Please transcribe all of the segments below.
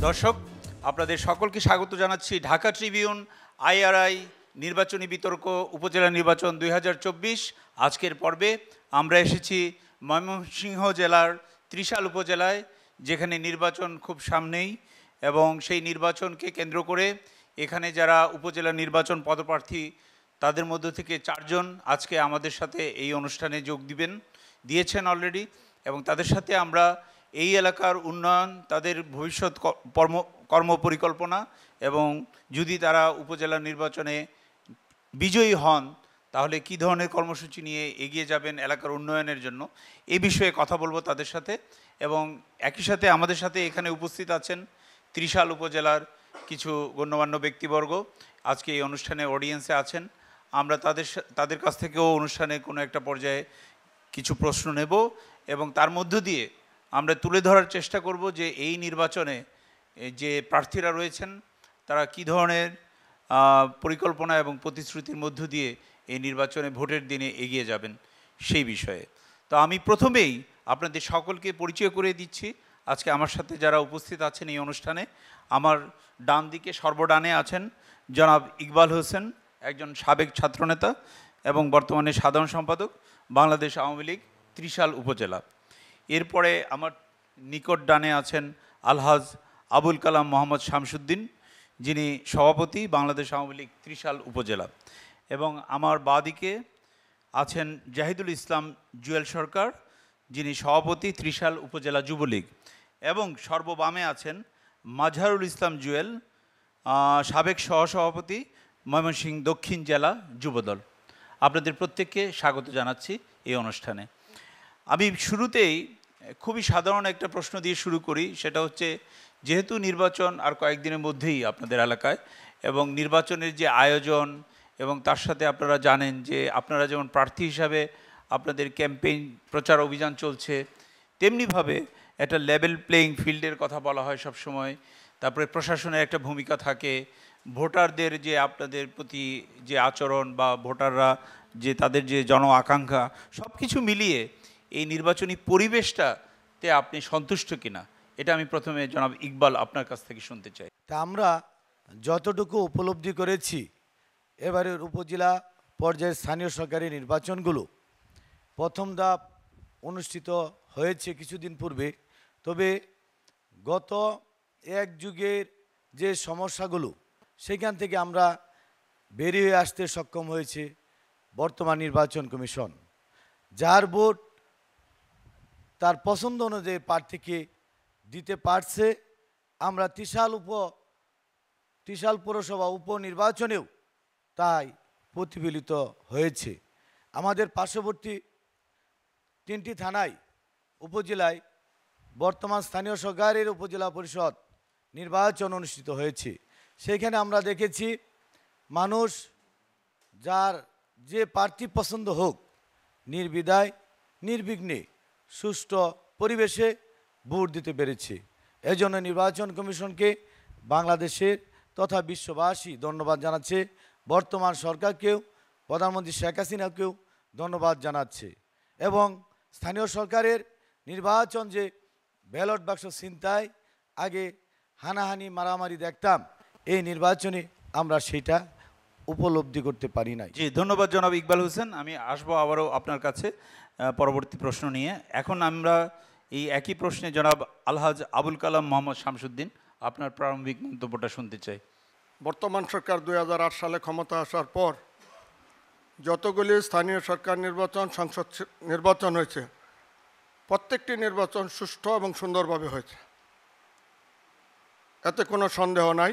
দর্শক, আপনাদের সকলকে স্বাগত জানাচ্ছি ঢাকা ট্রিবিউন আইআরআই নির্বাচনী বিতর্ক উপজেলা নির্বাচন 2024 আজকের পর্বে। আমরা এসেছি ময়মনসিংহ জেলার ত্রিশাল উপজেলায়, যেখানে নির্বাচন খুব সামনেই, এবং সেই নির্বাচনকে কেন্দ্র করে এখানে যারা উপজেলা নির্বাচন পদপ্রার্থী তাদের মধ্য থেকে 4 জন আজকে আমাদের সাথে এই অনুষ্ঠানে যোগ দিয়েছেন অলরেডি, এবং তাদের সাথে আমরা এই এলাকার উন্নয়ন, তাদের ভবিষ্যৎ কর্মপরিকল্পনা এবং যদি তারা উপজেলা নির্বাচনে বিজয়ী হন তাহলে কী ধরনের কর্মসূচি নিয়ে এগিয়ে যাবেন এলাকার উন্নয়নের জন্য, এই বিষয়ে কথা বলবো তাদের সাথে। এবং একই সাথে আমাদের সাথে এখানে উপস্থিত আছেন ত্রিশাল উপজেলার কিছু গণ্যমান্য ব্যক্তিবর্গ আজকে এই অনুষ্ঠানে অডিয়েন্সে আছেন। আমরা তাদের কাছ থেকেও অনুষ্ঠানে কোনো একটা পর্যায়ে কিছু প্রশ্ন নেব এবং তার মধ্য দিয়ে আমরা তুলে ধরার চেষ্টা করব যে এই নির্বাচনে যে প্রার্থীরা রয়েছেন তারা কী ধরনের পরিকল্পনা এবং প্রতিশ্রুতির মধ্য দিয়ে এই নির্বাচনে ভোটের দিনে এগিয়ে যাবেন সেই বিষয়ে। তো আমি প্রথমেই আপনাদের সকলকে পরিচয় করে দিচ্ছি। আজকে আমার সাথে যারা উপস্থিত আছেন এই অনুষ্ঠানে, আমার ডান দিকে সর্বডানে আছেন জনাব ইকবাল হোসেন, একজন সাবেক ছাত্রনেতা এবং বর্তমানে সাধারণ সম্পাদক বাংলাদেশ আওয়ামী লীগ ত্রিশাল উপজেলা। এরপরে আমার নিকট ডানে আছেন আলহাজ আবুল কালাম মোহাম্মদ শামসুদ্দিন, যিনি সভাপতি বাংলাদেশ আওয়ামী লীগ ত্রিশাল উপজেলা। এবং আমার বাঁদিকে আছেন জাহিদুল ইসলাম জুয়েল সরকার, যিনি সভাপতি ত্রিশাল উপজেলা যুবলীগ। এবং সর্ববামে আছেন মাজহারুল ইসলাম জুয়েল, সাবেক সহসভাপতি ময়মনসিংহ দক্ষিণ জেলা যুবদল। আপনাদের প্রত্যেককে স্বাগত জানাচ্ছি এই অনুষ্ঠানে। আমি শুরুতেই খুবই সাধারণ একটা প্রশ্ন দিয়ে শুরু করি, সেটা হচ্ছে যেহেতু নির্বাচন আর কয়েকদিনের মধ্যেই আপনাদের এলাকায়, এবং নির্বাচনের যে আয়োজন এবং তার সাথে আপনারা জানেন যে আপনারা যেমন প্রার্থী হিসাবে আপনাদের ক্যাম্পেইন প্রচার অভিযান চলছে, তেমনিভাবে একটা লেভেল প্লেয়িং ফিল্ডের কথা বলা হয় সব সময়। তারপরে প্রশাসনের একটা ভূমিকা থাকে, ভোটারদের যে আপনাদের প্রতি যে আচরণ বা ভোটাররা যে তাদের যে জন আকাঙ্ক্ষা, সব কিছু মিলিয়ে এই নির্বাচনী পরিবেশটাতে আপনি সন্তুষ্ট কিনা, এটা আমি প্রথমে জনাব ইকবাল আপনার কাছ থেকে শুনতে চাই। তা আমরা যতটুকু উপলব্ধি করেছি, এবারের উপজেলা পর্যায়ের স্থানীয় সরকারি নির্বাচনগুলো প্রথম ধাপ অনুষ্ঠিত হয়েছে কিছুদিন পূর্বে। তবে গত এক যুগের যে সমস্যাগুলো, সেখান থেকে আমরা বেরিয়ে আসতে সক্ষম হয়েছে বর্তমান নির্বাচন কমিশন। যার ভোট তার পছন্দ অনুযায়ী প্রার্থীকে দিতে পারছে। আমরা ত্রিশাল পৌরসভা উপনির্বাচনেও তাই প্রতিফলিত হয়েছে। আমাদের পার্শ্ববর্তী 3টি থানায় উপজেলায় বর্তমান স্থানীয় সরকারের উপজেলা পরিষদ নির্বাচন অনুষ্ঠিত হয়েছে। সেখানে আমরা দেখেছি মানুষ যার যে প্রার্থী পছন্দ হোক, নির্বিধায় নির্বিঘ্নে সুষ্ঠু পরিবেশে ভোট দিতে পেরেছে। এজন্য নির্বাচন কমিশনকে বাংলাদেশের তথা বিশ্ববাসী ধন্যবাদ জানাচ্ছে, বর্তমান সরকারকেও প্রধানমন্ত্রী শেখ হাসিনাকেও ধন্যবাদ জানাচ্ছে। এবং স্থানীয় সরকারের নির্বাচন যে ব্যালট বাক্স ছিনতাই, আগে হানাহানি মারামারি দেখতাম, এই নির্বাচনে আমরা সেটা উপলব্ধি করতে পারি নাই। জি, ধন্যবাদ জনাব ইকবাল হোসেন। আমি আসবো আবারও আপনার কাছে পরবর্তী প্রশ্ন নিয়ে। এখন আমরা এই একই প্রশ্নে জনাব আলহাজ আবুল কালাম মোহাম্মদ শামসুদ্দিন, আপনার প্রারম্ভিক মন্তব্যটা শুনতে চাই। বর্তমান সরকার 2008 সালে ক্ষমতা আসার পর যতগুলি স্থানীয় সরকার নির্বাচন, সংসদ নির্বাচন হয়েছে, প্রত্যেকটি নির্বাচন সুষ্ঠু এবং সুন্দরভাবে হয়েছে, এতে কোনো সন্দেহ নাই।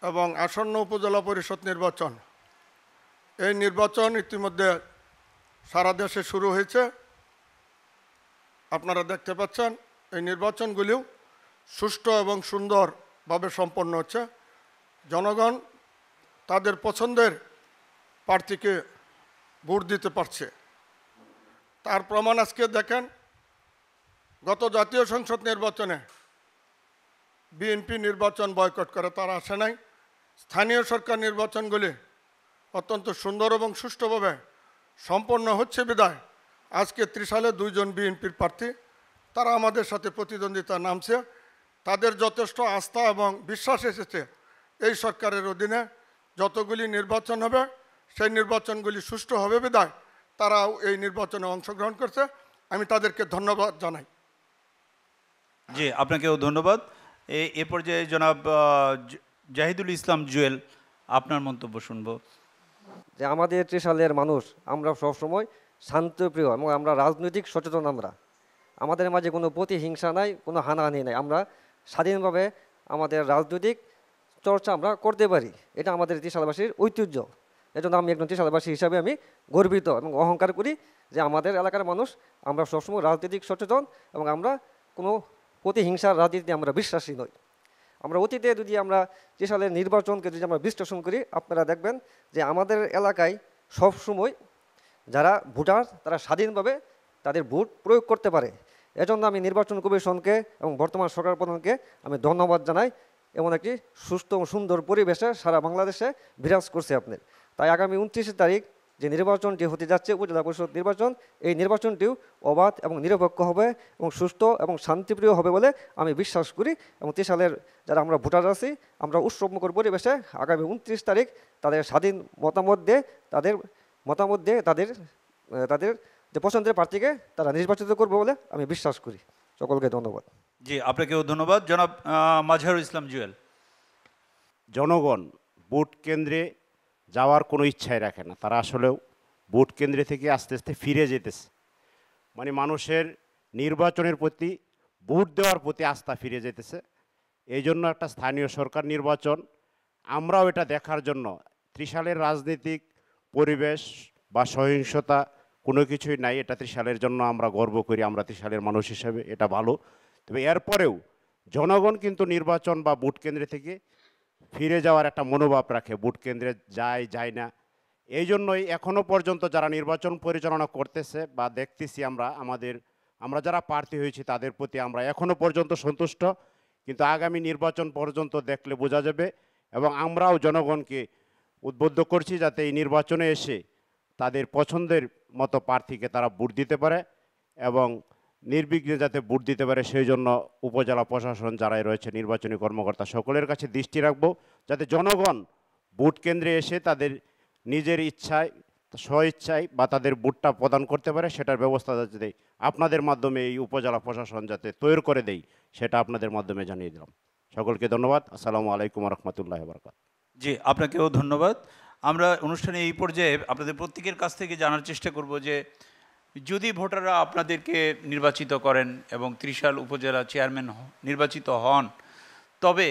এবং আসন্ন উপজেলা পরিষদ নির্বাচন, এই নির্বাচন ইতিমধ্যে সারা দেশে শুরু হয়েছে। আপনারা দেখতে পাচ্ছেন এই নির্বাচনগুলিও সুষ্ঠু এবং সুন্দরভাবে সম্পন্ন হচ্ছে। জনগণ তাদের পছন্দের প্রার্থীকে ভোট দিতে পারছে। তার প্রমাণ আজকে দেখেন, গত জাতীয় সংসদ নির্বাচনে বিএনপি নির্বাচন বয়কট করে, তারা আসে নাই। স্থানীয় সরকার নির্বাচনগুলি অত্যন্ত সুন্দর এবং সুষ্ঠুভাবে সম্পন্ন হচ্ছে বিধায় আজকে ত্রিশালে 2 জন বিএনপির প্রার্থী তারা আমাদের সাথে প্রতিদ্বন্দ্বিতা নামছে। তাদের যথেষ্ট আস্থা এবং বিশ্বাস এসেছে এই সরকারের অধীনে যতগুলি নির্বাচন হবে সেই নির্বাচনগুলি সুষ্ঠু হবে বিধায় তারাও এই নির্বাচনে অংশগ্রহণ করছে। আমি তাদেরকে ধন্যবাদ জানাই। জি, আপনাকেও ধন্যবাদ। এ পর্যায়ে জনাব জাহিদুল ইসলাম জুয়েল, আপনার মন্তব্য শুনবো। যে আমাদের ত্রিশালের মানুষ আমরা সবসময় শান্তপ্রিয় এবং আমরা রাজনৈতিক সচেতন। আমাদের মাঝে কোনো প্রতিহিংসা নাই, কোনো হানাহানি নাই। আমরা স্বাধীনভাবে আমাদের রাজনৈতিক চর্চা আমরা করতে পারি। এটা আমাদের ত্রিশালবাসীর ঐতিহ্য। এজন্য আমি একজন ত্রিশালবাসী হিসাবে আমি গর্বিত এবং অহংকার করি যে আমাদের এলাকার মানুষ আমরা সবসময় রাজনৈতিক সচেতন এবং আমরা কোনো প্রতিহিংসার রাজনীতিতে আমরা বিশ্বাসী নই। আমরা অতীতে যদি আমরা ত্রিশালের নির্বাচনকে যদি আমরা বিশ্লেষণ করি, আপনারা দেখবেন যে আমাদের এলাকায় সবসময় যারা ভোটার তারা স্বাধীনভাবে তাদের ভোট প্রয়োগ করতে পারে। এজন্য আমি নির্বাচন কমিশনকে এবং বর্তমান সরকার প্রধানকে আমি ধন্যবাদ জানাই। এমন একটি সুস্থ ও সুন্দর পরিবেশে সারা বাংলাদেশে বিরাজ করছে আপনার। তাই আগামী 29 তারিখ যে নির্বাচনটি হতে যাচ্ছে উপজেলা পরিষদ নির্বাচন, এই নির্বাচনটিও অবাধ এবং নিরপেক্ষ হবে এবং সুস্থ এবং শান্তিপ্রিয় হবে বলে আমি বিশ্বাস করি। এবং ত্রিশালের যারা আমরা ভোটার আছি আমরা উৎসবমুখর পরিবেশে আগামী 29 তারিখ তাদের স্বাধীন মতামত দিয়ে তাদের যে পছন্দের প্রার্থীকে তারা নির্বাচিত করবে বলে আমি বিশ্বাস করি। সকলকে ধন্যবাদ। জি, আপনাকেও ধন্যবাদ। জনাব মাজহারুল ইসলাম জুয়েল। জনগণ ভোট কেন্দ্রে যাওয়ার কোনো ইচ্ছাই রাখে না। তারা আসলেও ভোট কেন্দ্রে থেকে আস্তে আস্তে ফিরে যেতেছে। মানে মানুষের নির্বাচনের প্রতি, ভোট দেওয়ার প্রতি আস্থা ফিরে যেতেছে। এই জন্য একটা স্থানীয় সরকার নির্বাচন, আমরাও এটা দেখার জন্য ত্রিশালের রাজনৈতিক পরিবেশ বা সহিংসতা কোনো কিছুই নাই। এটা ত্রিশালের জন্য আমরা গর্ব করি, আমরা ত্রিশালের মানুষ হিসেবে এটা ভালো। তবে এরপরেও জনগণ কিন্তু নির্বাচন বা ভোট কেন্দ্রে থেকে ফিরে যাওয়ার একটা মনোভাব রাখে, ভোট কেন্দ্রে যায় না। এই জন্যই এখনও পর্যন্ত যারা নির্বাচন পরিচালনা করতেছে বা দেখতেছি আমরা যারা প্রার্থী হয়েছি তাদের প্রতি আমরা এখনও পর্যন্ত সন্তুষ্ট। কিন্তু আগামী নির্বাচন পর্যন্ত দেখলে বোঝা যাবে। এবং আমরাও জনগণকে উদ্বুদ্ধ করছি যাতে এই নির্বাচনে এসে তাদের পছন্দের মতো প্রার্থীকে তারা ভোট দিতে পারে এবং নির্বিঘ্নে যাতে ভোট দিতে পারে সেই জন্য উপজেলা প্রশাসন যারাই রয়েছে, নির্বাচনী কর্মকর্তা সকলের কাছে দৃষ্টি রাখবো যাতে জনগণ ভোট কেন্দ্রে এসে তাদের নিজের ইচ্ছায়, স্বইচ্ছায় বা তাদের ভোটটা প্রদান করতে পারে, সেটার ব্যবস্থা যাতে আপনাদের মাধ্যমে এই উপজেলা প্রশাসন যাতে তৈরি করে দেয় সেটা আপনাদের মাধ্যমে জানিয়ে দিলাম। সকলকে ধন্যবাদ। আসসালামু আলাইকুম রহমতুল্লাহ বারকাত। জি, আপনাকেও ধন্যবাদ। আমরা অনুষ্ঠানে এই পর্যায়ে আপনাদের প্রত্যেকের কাছ থেকে জানার চেষ্টা করব যে যদি ভোটাররা আপনাদেরকে নির্বাচিত করেন এবং ত্রিশাল উপজেলা চেয়ারম্যান নির্বাচিত হন, তবে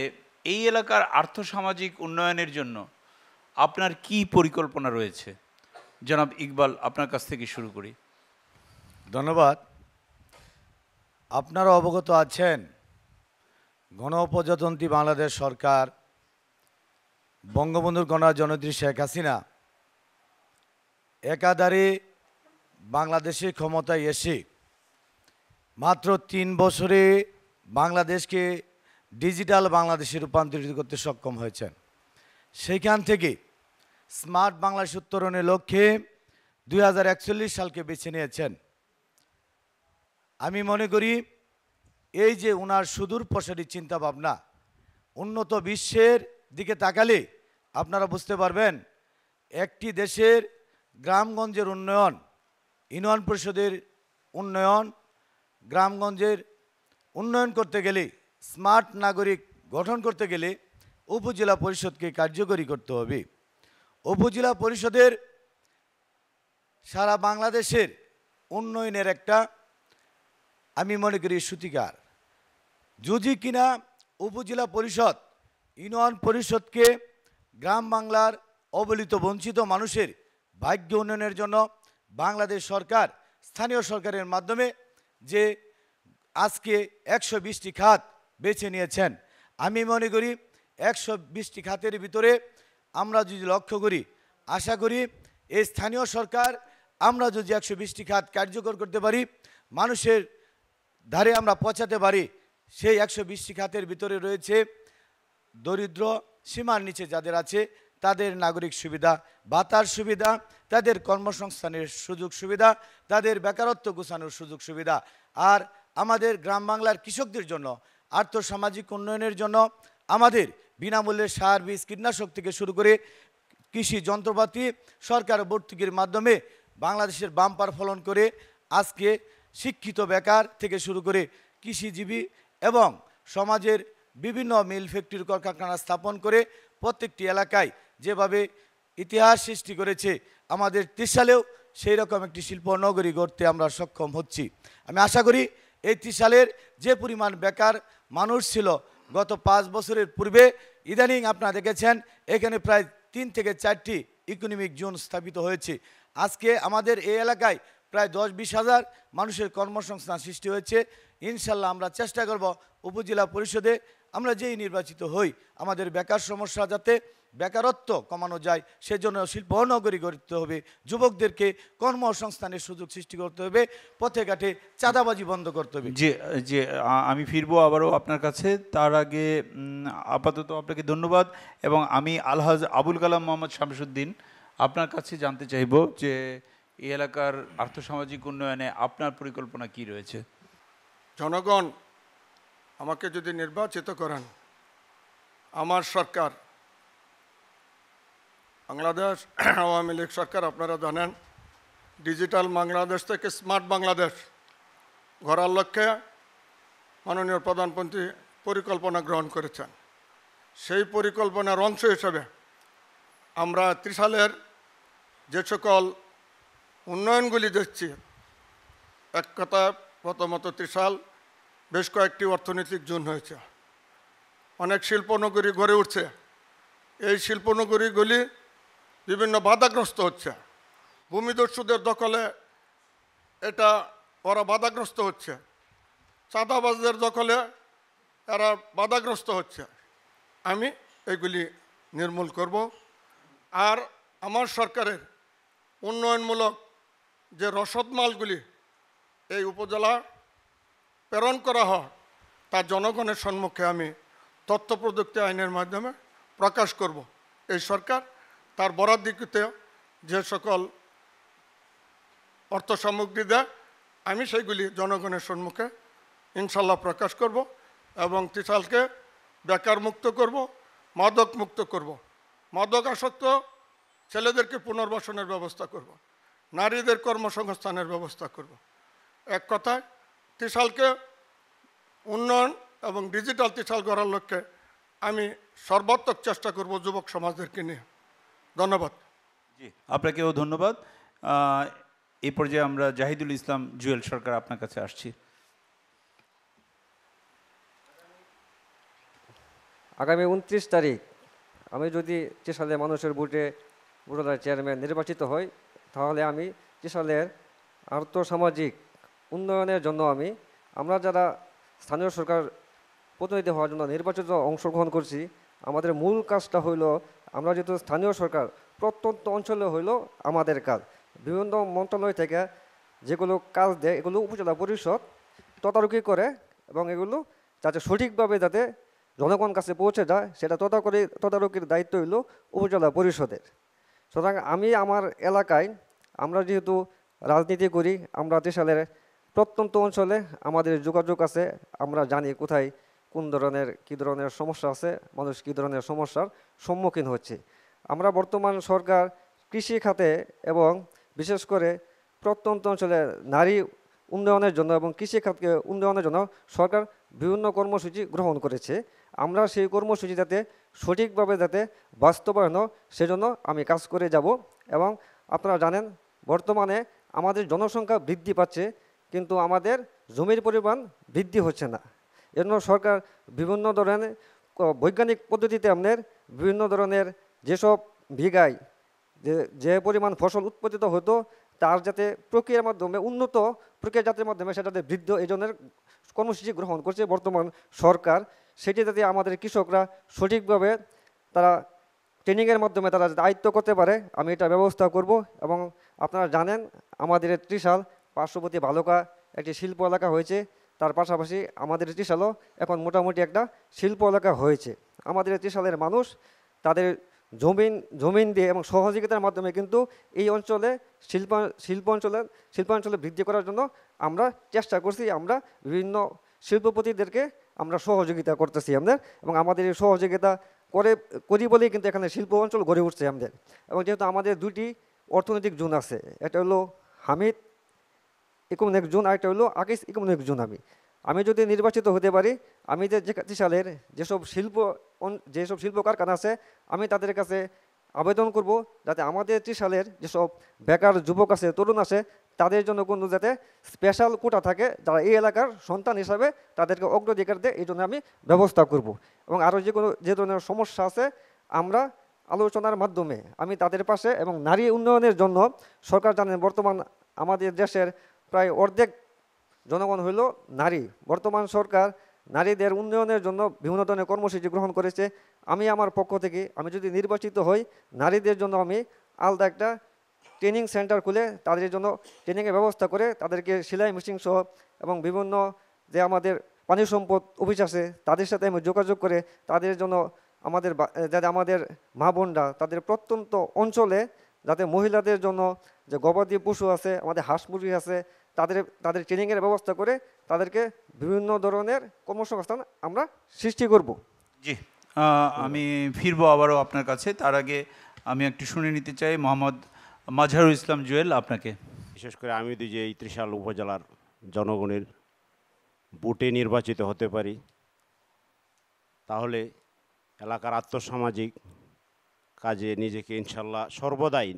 এই এলাকার আর্থসামাজিক উন্নয়নের জন্য আপনার কি পরিকল্পনা রয়েছে? জনাব ইকবাল, আপনার কাছ থেকে শুরু করি। ধন্যবাদ। আপনারা অবগত আছেন গণপ্রজাতন্ত্রী বাংলাদেশ সরকার বঙ্গবন্ধুর কন্যা জননেত্রী শেখ হাসিনা একাধারে বাংলাদেশে ক্ষমতায় এসে মাত্র 3 বছরে বাংলাদেশকে ডিজিটাল বাংলাদেশে রূপান্তরিত করতে সক্ষম হয়েছেন। সেখান থেকে স্মার্ট বাংলাদেশ উত্তরণের লক্ষ্যে 2041 সালকে বেছে নিয়েছেন। আমি মনে করি এই যে ওনার সুদূর প্রসারী চিন্তাভাবনা, উন্নত বিশ্বের দিকে তাকালে আপনারা বুঝতে পারবেন একটি দেশের গ্রামগঞ্জের উন্নয়ন, ইউনিয়ন পরিষদের উন্নয়ন, গ্রামগঞ্জের উন্নয়ন করতে গেলে, স্মার্ট নাগরিক গঠন করতে গেলে উপজেলা পরিষদকে কার্যকরী করতে হবে। উপজেলা পরিষদের সারা বাংলাদেশের উন্নয়নের একটা আমি মনে করি সূতিকার। যদি কিনা উপজেলা পরিষদ ইউনিয়ন পরিষদকে গ্রাম বাংলার অবহেলিত বঞ্চিত মানুষের ভাগ্য উন্নয়নের জন্য বাংলাদেশ সরকার স্থানীয় সরকারের মাধ্যমে যে আজকে 120টি খাত বেছে নিয়েছেন, আমি মনে করি 120টি খাতের ভিতরে আমরা যদি লক্ষ্য করি, আশা করি এই স্থানীয় সরকার আমরা যদি 120টি খাত কার্যকর করতে পারি, মানুষের ধারে আমরা পৌঁছাতে পারি। সেই 120টি খাতের ভিতরে রয়েছে দরিদ্র সীমার নিচে যাদের আছে তাদের নাগরিক সুবিধা, ভাতার সুবিধা, তাদের কর্মসংস্থানের সুযোগ সুবিধা, তাদের বেকারত্ব ঘোচানোর সুযোগ সুবিধা। আর আমাদের গ্রাম বাংলার কৃষকদের জন্য আর্থসামাজিক উন্নয়নের জন্য আমাদের বিনামূল্যে সার, বীজ, কীটনাশক থেকে শুরু করে কৃষি যন্ত্রপাতি সরকার ভর্তুকির মাধ্যমে বাংলাদেশের বাম্পার ফলন করে আজকে শিক্ষিত বেকার থেকে শুরু করে কৃষিজীবী এবং সমাজের বিভিন্ন মিল, ফ্যাক্টরি, কলকারখানা স্থাপন করে প্রত্যেকটি এলাকায় যেভাবে ইতিহাস সৃষ্টি করেছে, আমাদের ত্রিশালেও সেই রকম একটি শিল্প নগরী গড়তে আমরা সক্ষম হচ্ছি। আমি আশা করি এই ত্রিশালের যে পরিমাণ বেকার মানুষ ছিল গত 5 বছরের পূর্বে, ইদানিং আপনারা দেখেছেন এখানে প্রায় 3 থেকে 4টি ইকোনমিক জোন স্থাপিত হয়েছে। আজকে আমাদের এই এলাকায় প্রায় 10-20 হাজার মানুষের কর্মসংস্থান সৃষ্টি হয়েছে। ইনশাল্লাহ আমরা চেষ্টা করব উপজেলা পরিষদে আমরা যেই নির্বাচিত হই আমাদের বেকার সমস্যা যাতে বেকারত্ব কমানো যায় সেজন্য শিল্প নগরী গড়তে হবে, যুবকদেরকে কর্মসংস্থানের সুযোগ সৃষ্টি করতে হবে, পথে ঘাটে চাঁদাবাজি বন্ধ করতে হবে। যে যে আমি ফিরবো আবারও আপনার কাছে, তার আগে আপাতত আপনাকে ধন্যবাদ। এবং আমি আলহাজ আবুল কালাম মোহাম্মদ শামসুদ্দিন আপনার কাছে জানতে চাইব যে এই এলাকার আর্থসামাজিক উন্নয়নে আপনার পরিকল্পনা কি রয়েছে? জনগণ আমাকে যদি নির্বাচিত করেন, আমার সরকার বাংলাদেশ আওয়ামী লীগ সরকার আপনারা জানেন ডিজিটাল বাংলাদেশ থেকে স্মার্ট বাংলাদেশ গড়ার লক্ষ্যে মাননীয় প্রধানমন্ত্রী পরিকল্পনা গ্রহণ করেছেন। সেই পরিকল্পনার অংশ হিসেবে আমরা ত্রিশালের যে সকল উন্নয়নগুলি দেখছি, এক কথা প্রথমত ত্রিশাল বেশ কয়েকটি অর্থনৈতিক জোন হয়েছে, অনেক শিল্পনগরী গড়ে উঠছে। এই শিল্পনগরীগুলি বিভিন্ন বাধাগ্রস্ত হচ্ছে, ভূমিদস্যুদের দখলে এটা ওরা বাধাগ্রস্ত হচ্ছে, চাঁদাবাজদের দখলে এরা বাধাগ্রস্ত হচ্ছে। আমি এগুলি নির্মূল করব। আর আমার সরকারের উন্নয়নমূলক যে রসদ মালগুলি এই উপজেলা প্রেরণ করা হয় তা জনগণের সম্মুখে আমি তথ্য প্রযুক্তি আইনের মাধ্যমে প্রকাশ করব। এই সরকার তার বরাদ্দকৃত যে সকল অর্থ সামগ্রী দেয় আমি সেইগুলি জনগণের সম্মুখে ইনশাল্লাহ প্রকাশ করব এবং ত্রিশালকে বেকার মুক্ত করব, মাদক মুক্ত করব, মাদকাসক্ত ছেলেদেরকে পুনর্বাসনের ব্যবস্থা করব, নারীদের কর্মসংস্থানের ব্যবস্থা করব। এক কথায় ত্রিশালকে উন্নয়ন এবং ডিজিটাল ত্রিশাল গড়ার লক্ষ্যে আমি সর্বাত্মক চেষ্টা করব যুবক সমাজদেরকে নিয়ে। ধন্যবাদ। জি, আপনাকেও ধন্যবাদ। এই পর্যায়ে আমরা জাহিদুল ইসলাম জুয়েল সরকার আপনার কাছে আসছি। আগামী 29 তারিখ আমি যদি ত্রিশালের মানুষের ভোটার চেয়ারম্যান নির্বাচিত হই, তাহলে আমি ত্রিশালের আর্থসামাজিক উন্নয়নের জন্য আমরা যারা স্থানীয় সরকার প্রতিনিধি হওয়ার জন্য নির্বাচিত অংশগ্রহণ করছি, আমাদের মূল কাজটা হইল আমরা যেহেতু স্থানীয় সরকার প্রত্যন্ত অঞ্চলে হইল আমাদের কাজ, বিভিন্ন মন্ত্রণালয় থেকে যেগুলো কাজ দেয় এগুলো উপজেলা পরিষদ তদারকি করে এবং এগুলো যাতে সঠিকভাবে যাতে জনগণ কাছে পৌঁছে যায় সেটা তদারকির দায়িত্ব হইল উপজেলা পরিষদের। সুতরাং আমি আমার এলাকায় আমরা যেহেতু রাজনীতি করি, আমরা ত্রিশালের প্রত্যন্ত অঞ্চলে আমাদের যোগাযোগ আছে, আমরা জানি কোথায় কী ধরনের সমস্যা আছে, মানুষ কী ধরনের সমস্যার সম্মুখীন হচ্ছে। আমরা বর্তমান সরকার কৃষি খাতে এবং বিশেষ করে প্রত্যন্ত অঞ্চলে নারী উন্নয়নের জন্য এবং কৃষি খাতকে উন্নয়নের জন্য সরকার বিভিন্ন কর্মসূচি গ্রহণ করেছে। আমরা সেই কর্মসূচি যাতে সঠিকভাবে যাতে বাস্তবায়ন সেজন্য আমি কাজ করে যাব। এবং আপনারা জানেন বর্তমানে আমাদের জনসংখ্যা বৃদ্ধি পাচ্ছে কিন্তু আমাদের জমির পরিমাণ বৃদ্ধি হচ্ছে না। এজন্য সরকার বিভিন্ন ধরনের বৈজ্ঞানিক পদ্ধতিতে বিভিন্ন ধরনের যেসব বিঘায় যে পরিমাণ ফসল উৎপাদিত হতো তার যাতে প্রক্রিয়ার মাধ্যমে উন্নত প্রক্রিয়াজাতের মাধ্যমে সেটাতে বৃদ্ধি এই ধরনের কর্মসূচি গ্রহণ করছে বর্তমান সরকার। সেটি যাতে আমাদের কৃষকরা সঠিকভাবে তারা ট্রেনিংয়ের মাধ্যমে তারা যাতে আয়ত্ত করতে পারে আমি এটা ব্যবস্থা করব। এবং আপনারা জানেন আমাদের ত্রিশাল পার্শ্ববর্তী ভালুকা একটি শিল্প এলাকা হয়েছে, তার পাশাপাশি আমাদের ত্রিশালও এখন মোটামুটি একটা শিল্প এলাকা হয়েছে। আমাদের ত্রিশালের মানুষ তাদের জমিন দিয়ে এবং সহযোগিতার মাধ্যমে কিন্তু এই অঞ্চলে শিল্পাঞ্চলে বৃদ্ধি করার জন্য আমরা চেষ্টা করছি। আমরা বিভিন্ন শিল্পপতিদেরকে আমরা সহযোগিতা করতেছি আমাদের, এবং আমাদের এই সহযোগিতা করি বলেই কিন্তু এখানে শিল্প অঞ্চল গড়ে উঠছে আমাদের। এবং যেহেতু আমাদের দুটি অর্থনৈতিক জোন আছে, একটা হলো হামিদ ইকোনমিক জোন, আরেকটা হলো আকিস ইকোনমিক জোন। আমি যদি নির্বাচিত হতে পারি, আমি যে ত্রিশালের যেসব শিল্প কারখানা আছে, আমি তাদের কাছে আবেদন করব যাতে আমাদের ত্রিশালের যেসব বেকার যুবক আছে, তরুণ আছে, তাদের জন্য কোনো যাতে স্পেশাল কোটা থাকে, যারা এই এলাকার সন্তান হিসাবে তাদেরকে অগ্রাধিকার দেয়, এই জন্য আমি ব্যবস্থা করব। এবং আরও যে ধরনের সমস্যা আছে, আমরা আলোচনার মাধ্যমে আমি তাদের পাশে, এবং নারী উন্নয়নের জন্য সরকার জানেন বর্তমান আমাদের দেশের প্রায় অর্ধেক জনগণ হইল নারী। বর্তমান সরকার নারীদের উন্নয়নের জন্য বিভিন্ন ধরনের কর্মসূচি গ্রহণ করেছে। আমি আমার পক্ষ থেকে, আমি যদি নির্বাচিত হই, নারীদের জন্য আমি আলাদা একটা ট্রেনিং সেন্টার খুলে তাদের জন্য ট্রেনিংয়ের ব্যবস্থা করে, তাদেরকে সেলাই মেশিন সহ এবং বিভিন্ন যে আমাদের পানি সম্পদ অফিস আছে তাদের সাথে আমি যোগাযোগ করে তাদের জন্য যাতে আমাদের মা বোনরা তাদের প্রত্যন্ত অঞ্চলে যাতে মহিলাদের জন্য যে গবাদি পশু আছে, আমাদের হাঁস মুরগি আছে, তাদের ট্রেনিংয়ের ব্যবস্থা করে তাদেরকে বিভিন্ন ধরনের কর্মসংস্থান আমরা সৃষ্টি করব। জি, আমি ফিরবো আবারও আপনার কাছে। তার আগে আমি একটু শুনে নিতে চাই মোহাম্মদ মাজহারুল ইসলাম জুয়েল আপনাকে। বিশেষ করে আমি যদি যে এই ত্রিশাল উপজেলার জনগণের ভোটে নির্বাচিত হতে পারি, তাহলে এলাকার আর্থসামাজিক কাজে নিজেকে ইনশাল্লাহ সর্বদাই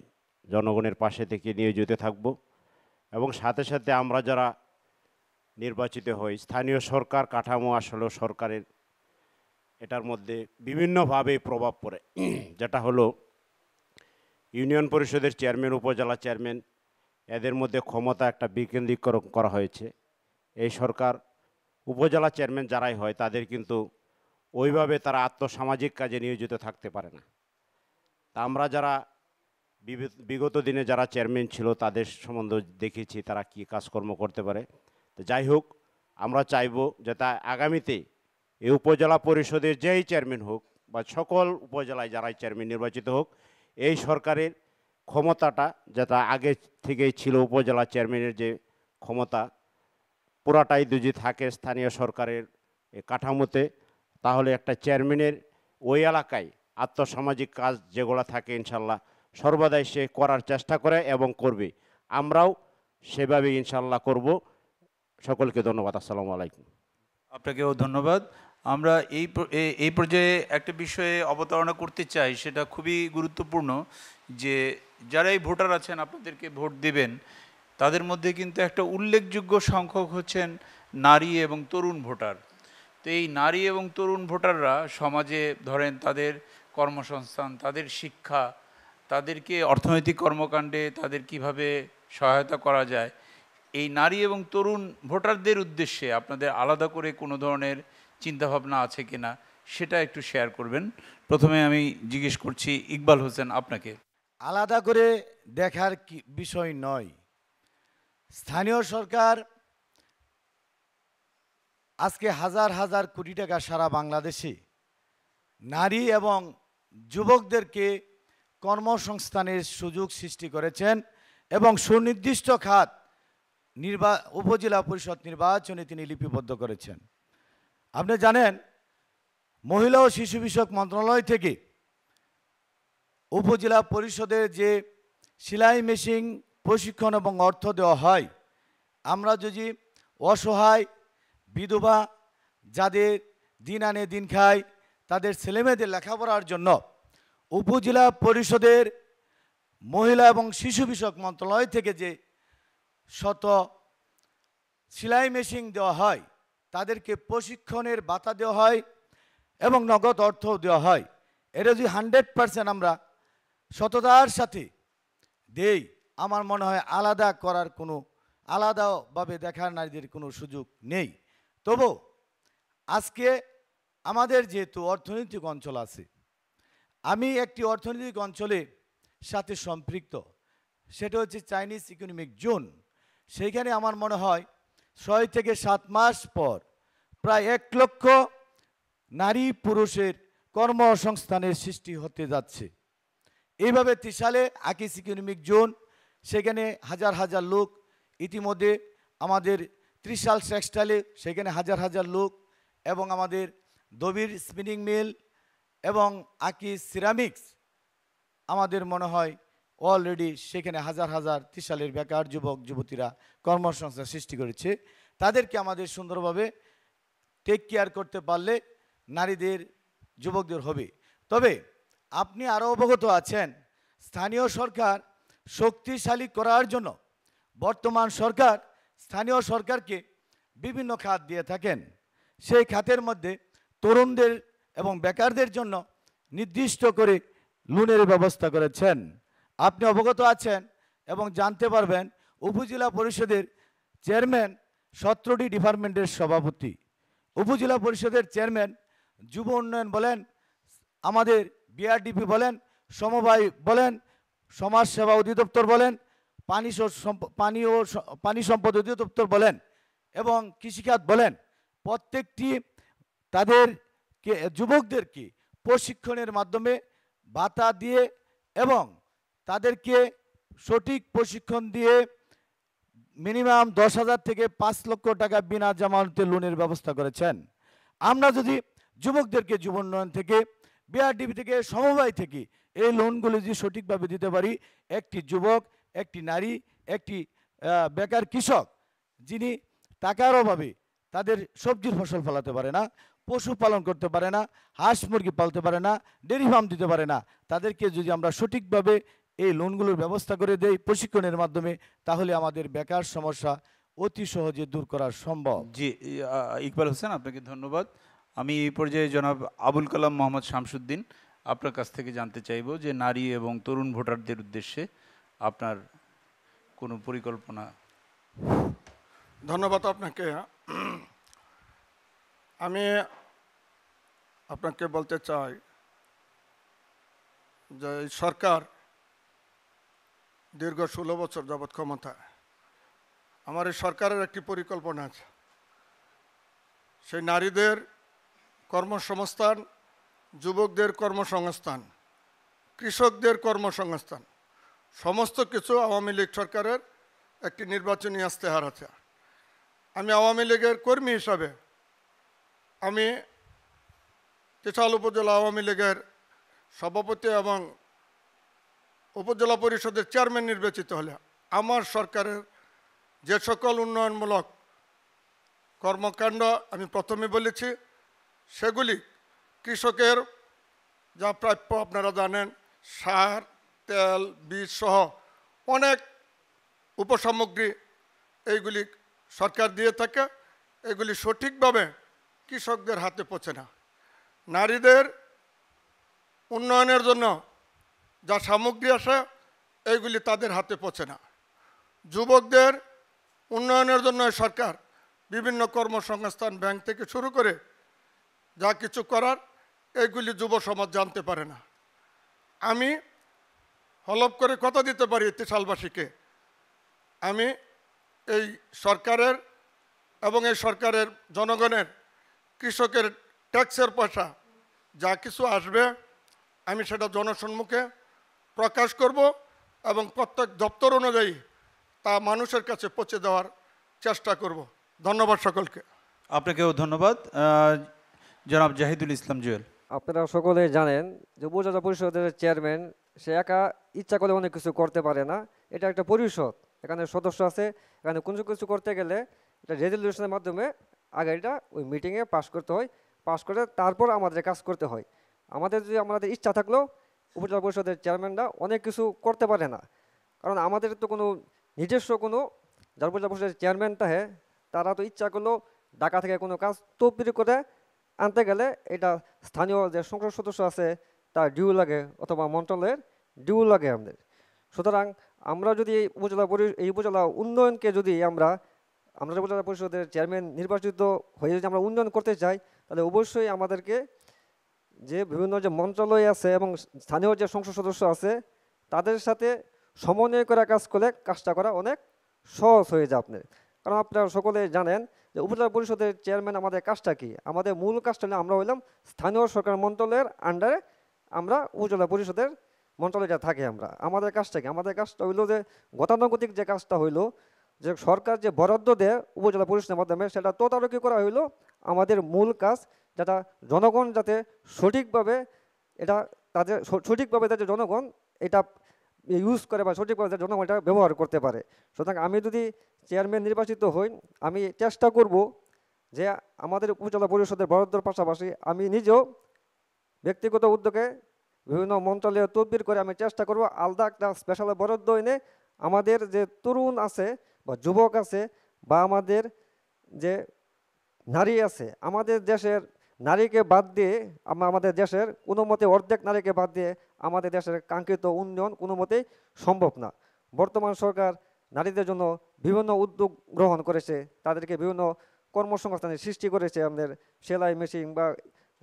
জনগণের পাশে থেকে নিয়োজিত থাকব। এবং সাথে সাথে আমরা যারা নির্বাচিত হই, স্থানীয় সরকার কাঠামো আসলে সরকারের এটার মধ্যে বিভিন্নভাবে প্রভাব পড়ে। যেটা হলো ইউনিয়ন পরিষদের চেয়ারম্যান, উপজেলা চেয়ারম্যান, এদের মধ্যে ক্ষমতা একটা বিকেন্দ্রীকরণ করা হয়েছে। এই সরকার উপজেলা চেয়ারম্যান যারাই হয় তাদের কিন্তু ওইভাবে তারা আর্থসামাজিক কাজে নিয়োজিত থাকতে পারে না। তা আমরা যারা বিগত দিনে যারা চেয়ারম্যান ছিল তাদের সম্বন্ধে দেখেছি তারা কি কাজকর্ম করতে পারে। তো যাই হোক, আমরা চাইব যাতে আগামীতে এই উপজেলা পরিষদের যেই চেয়ারম্যান হোক বা সকল উপজেলায় যারাই চেয়ারম্যান নির্বাচিত হোক, এই সরকারের ক্ষমতাটা যেটা আগে থেকেই ছিল, উপজেলা চেয়ারম্যানের যে ক্ষমতা পুরাটাই যদি থাকে স্থানীয় সরকারের কাঠামোতে, তাহলে একটা চেয়ারম্যানের ওই এলাকায় আর্থসামাজিক কাজ যেগুলো থাকে ইনশাল্লাহ সর্বদাই সে করার চেষ্টা করে এবং করবে। আমরাও সেভাবে ইনশাল্লাহ করব। সকলকে ধন্যবাদ। আসসালামু আলাইকুম। আপনাকেও ধন্যবাদ। আমরা এই পর্যায়ে একটা বিষয়ে অবতারণা করতে চাই, সেটা খুবই গুরুত্বপূর্ণ, যে যারা এই ভোটার আছেন আপনাদেরকে ভোট দেবেন, তাদের মধ্যে কিন্তু একটা উল্লেখযোগ্য সংখ্যক হচ্ছেন নারী এবং তরুণ ভোটার। তো এই নারী এবং তরুণ ভোটাররা সমাজে ধরেন তাদের কর্মসংস্থান, তাদের শিক্ষা, তাদেরকে অর্থনৈতিক কর্মকাণ্ডে তাদের কিভাবে সহায়তা করা যায়, এই নারী এবং তরুণ ভোটারদের উদ্দেশ্যে আপনাদের আলাদা করে কোনো ধরনের চিন্তাভাবনা আছে কিনা সেটা একটু শেয়ার করবেন। প্রথমে আমি জিজ্ঞেস করছি ইকবাল হোসেন আপনাকে। আলাদা করে দেখার বিষয় নয়। স্থানীয় সরকার আজকে হাজার হাজার কোটি টাকা সারা বাংলাদেশে নারী এবং যুবকদেরকে কর্মসংস্থানের সুযোগ সৃষ্টি করেছেন এবং সুনির্দিষ্ট খাত উপজেলা পরিষদ নির্বাচনে তিনি লিপিবদ্ধ করেছেন। আপনি জানেন, মহিলা ও শিশু বিষয়ক মন্ত্রণালয় থেকে উপজেলা পরিষদের যে সেলাই মেশিন প্রশিক্ষণ এবং অর্থ দেওয়া হয়, আমরা যদি অসহায় বিধবা যাদের দিন আনে দিন খায় তাদের ছেলেমেয়েদের লেখাপড়ার জন্য উপজেলা পরিষদের মহিলা এবং শিশু বিষয়ক মন্ত্রণালয় থেকে যে শত সেলাই মেশিন দেওয়া হয়, তাদেরকে প্রশিক্ষণের ভাতা দেওয়া হয় এবং নগদ অর্থ দেওয়া হয়। এটা যদি 100% আমরা সততার সাথে দেই, আমার মনে হয় আলাদা করার কোনো, আলাদাভাবে দেখার নারীদের কোনো সুযোগ নেই। তবু আজকে আমাদের যেহেতু অর্থনৈতিক অঞ্চল আছে, আমি একটি অর্থনৈতিক অঞ্চলের সাথে সম্পৃক্ত, সেটা হচ্ছে চাইনিজ ইকোনমিক জোন। সেইখানে আমার মনে হয় 6 থেকে 7 মাস পর প্রায় 1 লক্ষ নারী পুরুষের কর্মসংস্থানের সৃষ্টি হতে যাচ্ছে। এইভাবে ত্রিশালে আকিস ইকোনমিক জোন, সেখানে হাজার হাজার লোক, ইতিমধ্যে আমাদের ত্রিশাল টেক্সটাইলে সেখানে হাজার হাজার লোক, এবং আমাদের দবির স্পিনিং মিল এবং আকি সিরামিক্স আমাদের মনে হয় অলরেডি সেখানে হাজার হাজার ত্রিশালের বেকার যুবক যুবতীরা কর্মসংস্থান সৃষ্টি করেছে। তাদেরকে আমাদের সুন্দরভাবে টেক কেয়ার করতে পারলে নারীদের যুবকদের হবে। তবে আপনি আরও অবগত আছেন, স্থানীয় সরকার শক্তিশালী করার জন্য বর্তমান সরকার স্থানীয় সরকারকে বিভিন্ন খাত দিয়ে থাকেন। সেই খাতের মধ্যে তরুণদের এবং বেকারদের জন্য নির্দিষ্ট করে লোনের ব্যবস্থা করেছেন। আপনি অবগত আছেন এবং জানতে পারবেন, উপজেলা পরিষদের চেয়ারম্যান 17টি ডিপার্টমেন্টের সভাপতি, উপজেলা পরিষদের চেয়ারম্যান যুব উন্নয়ন বলেন, আমাদের বিআরডিপি বলেন, সমবায় বলেন, সমাজসেবা অধিদপ্তর বলেন, পানি সম্পদ অধিদপ্তর বলেন এবং কৃষিখাত বলেন, প্রত্যেকটি তাদের যুবকদেরকে প্রশিক্ষণের মাধ্যমে ভাতা দিয়ে এবং তাদেরকে সঠিক প্রশিক্ষণ দিয়ে মিনিমাম 10,000 থেকে 5 লক্ষ টাকা বিনা জামানতে লোনের ব্যবস্থা করেছেন। আমরা যদি যুবকদেরকে যুব উন্নয়ন থেকে, বিআরডিপি থেকে, সমবায় থেকে এই লোনগুলো যদি সঠিকভাবে দিতে পারি, একটি যুবক, একটি নারী, একটি বেকার কৃষক যিনি টাকার অভাবে তাদের সবজির ফসল ফলাতে পারে না, পশুপালন করতে পারে না, হাঁস মুরগি পালতে পারে না, ডেয়ারি ফার্ম দিতে পারে না, তাদেরকে যদি আমরা সঠিকভাবে এই লোনগুলোর ব্যবস্থা করে দেই প্রশিক্ষণের মাধ্যমে, তাহলে আমাদের বেকার সমস্যা অতি সহজে দূর করা সম্ভব। জি, ইকবাল হোসেন, আপনাকে ধন্যবাদ। আমি এই পর্যায়ে জনাব আবুল কালাম মোহাম্মদ শামসুদ্দিন আপনার কাছ থেকে জানতে চাইব যে নারী এবং তরুণ ভোটারদের উদ্দেশ্যে আপনার কোনো পরিকল্পনা। ধন্যবাদ আপনাকে। আমি আপনাকে বলতে চাই যে এই সরকার দীর্ঘ 16 বছর যাবৎ ক্ষমতায়। আমার এই সরকারের একটি পরিকল্পনা আছে, সেই নারীদের কর্মসংস্থান, যুবকদের কর্মসংস্থান, কৃষকদের কর্মসংস্থান, সমস্ত কিছু আওয়ামী লীগ সরকারের একটি নির্বাচনী ইস্তেহার আছে। আমি আওয়ামী লীগের কর্মী হিসাবে আমি ত্রিশাল উপজেলা আওয়ামী লীগের সভাপতি এবং উপজেলা পরিষদের চেয়ারম্যান নির্বাচিত হলে আমার সরকারের যে সকল উন্নয়নমূলক কর্মকাণ্ড আমি প্রথমে বলেছি, সেগুলি কৃষকের যা প্রাপ্য আপনারা জানেন, সার, তেল, বীজ সহ অনেক উপসামগ্রী এইগুলি সরকার দিয়ে থাকে, এগুলি সঠিকভাবে কৃষকদের হাতে পৌঁছে না। নারীদের উন্নয়নের জন্য যা সামগ্রী আসে এইগুলি তাদের হাতে পৌঁছে না। যুবকদের উন্নয়নের জন্য সরকার বিভিন্ন কর্মসংস্থান ব্যাংক থেকে শুরু করে যা কিছু করার এইগুলি যুব সমাজ জানতে পারে না। আমি হলফ করে কথা দিতে পারি ত্রিশালবাসীকে, আমি এই সরকারের এবং এই সরকারের জনগণের কৃষকের ট্যাক্সের পয়সা যা কিছু আসবে আমি সেটা জনসম্মুখে প্রকাশ করব এবং প্রত্যেক দপ্তর অনুযায়ী তা মানুষের কাছে পৌঁছে দেওয়ার চেষ্টা করব। ধন্যবাদ সকলকে। আপনাকেও ধন্যবাদ। জনাব জাহিদুল ইসলাম জুয়েল। আপনারা সকলে জানেন যে উপজেলা পরিষদের চেয়ারম্যান সে একা ইচ্ছা করে অনেক কিছু করতে পারে না। এটা একটা পরিষদ, এখানে সদস্য আছে, এখানে কোনো কিছু করতে গেলে এটা রেজলিউশনের মাধ্যমে আগে এটা ওই মিটিংয়ে পাস করতে হয়, পাস করে তারপর আমাদের কাজ করতে হয়। আমাদের যদি আমাদের ইচ্ছা থাকলেও উপজেলা পরিষদের চেয়ারম্যানরা অনেক কিছু করতে পারে না, কারণ আমাদের তো কোনো নিজস্ব কোনো যারা উপজেলা পরিষদের চেয়ারম্যান থাকে তারা তো ইচ্ছা করলেও ঢাকা থেকে কোনো কাজ তদবির করে আনতে গেলে এটা স্থানীয় যে সংসদ সদস্য আছে তার ডিউ লাগে অথবা মন্ত্রণালয়ের ডিউ লাগে আমাদের। সুতরাং আমরা যদি এই উপজেলা উন্নয়নকে যদি আমরা উপজেলা পরিষদের চেয়ারম্যান নির্বাচিত হয়ে যদি আমরা উন্নয়ন করতে চাই, তাহলে অবশ্যই আমাদেরকে যে বিভিন্ন যে মন্ত্রণালয় আছে এবং স্থানীয় যে সংসদ সদস্য আছে তাদের সাথে সমন্বয় করে কাজ করলে কাজটা করা অনেক সহজ হয়ে যায় আপনার। কারণ আপনারা সকলে জানেন যে উপজেলা পরিষদের চেয়ারম্যান আমাদের কাজটা কি, আমাদের মূল কাজটা নিয়ে আমরা হইলাম স্থানীয় সরকার মন্ত্রণালয়ের আন্ডারে আমরা উপজেলা পরিষদের মন্ত্রণালয় যা থাকে আমাদের কাজটা কি, আমাদের কাজটা হইলো যে গতানুগতিক যে কাজটা হইলো যে সরকার যে বরাদ্দ দেয় উপজেলা পরিষদের মাধ্যমে সেটা তদারকি করা হইলো আমাদের মূল কাজ, যেটা জনগণ যাতে সঠিকভাবে এটা তাদের সঠিকভাবে যাতে জনগণ এটা ইউজ করে বা সঠিকভাবে যাতে জনগণ এটা ব্যবহার করতে পারে। সুতরাং আমি যদি চেয়ারম্যান নির্বাচিত হই, আমি চেষ্টা করব যে আমাদের উপজেলা পরিষদের বরাদ্দর পাশাপাশি আমি নিজেও ব্যক্তিগত উদ্যোগে বিভিন্ন মন্ত্রণালয়ে তদবির করে আমি চেষ্টা করব আলাদা একটা স্পেশাল বরাদ্দ এনে আমাদের যে তরুণ আছে বা যুবক আছে বা আমাদের যে নারী আছে, আমাদের দেশের নারীকে বাদ দিয়ে আমাদের দেশের কোনো মতে অর্ধেক নারীকে বাদ দিয়ে আমাদের দেশের কাঙ্ক্ষিত উন্নয়ন কোনো মতেই সম্ভব না। বর্তমান সরকার নারীদের জন্য বিভিন্ন উদ্যোগ গ্রহণ করেছে, তাদেরকে বিভিন্ন কর্মসংস্থানের সৃষ্টি করেছে, আমাদের সেলাই মেশিন বা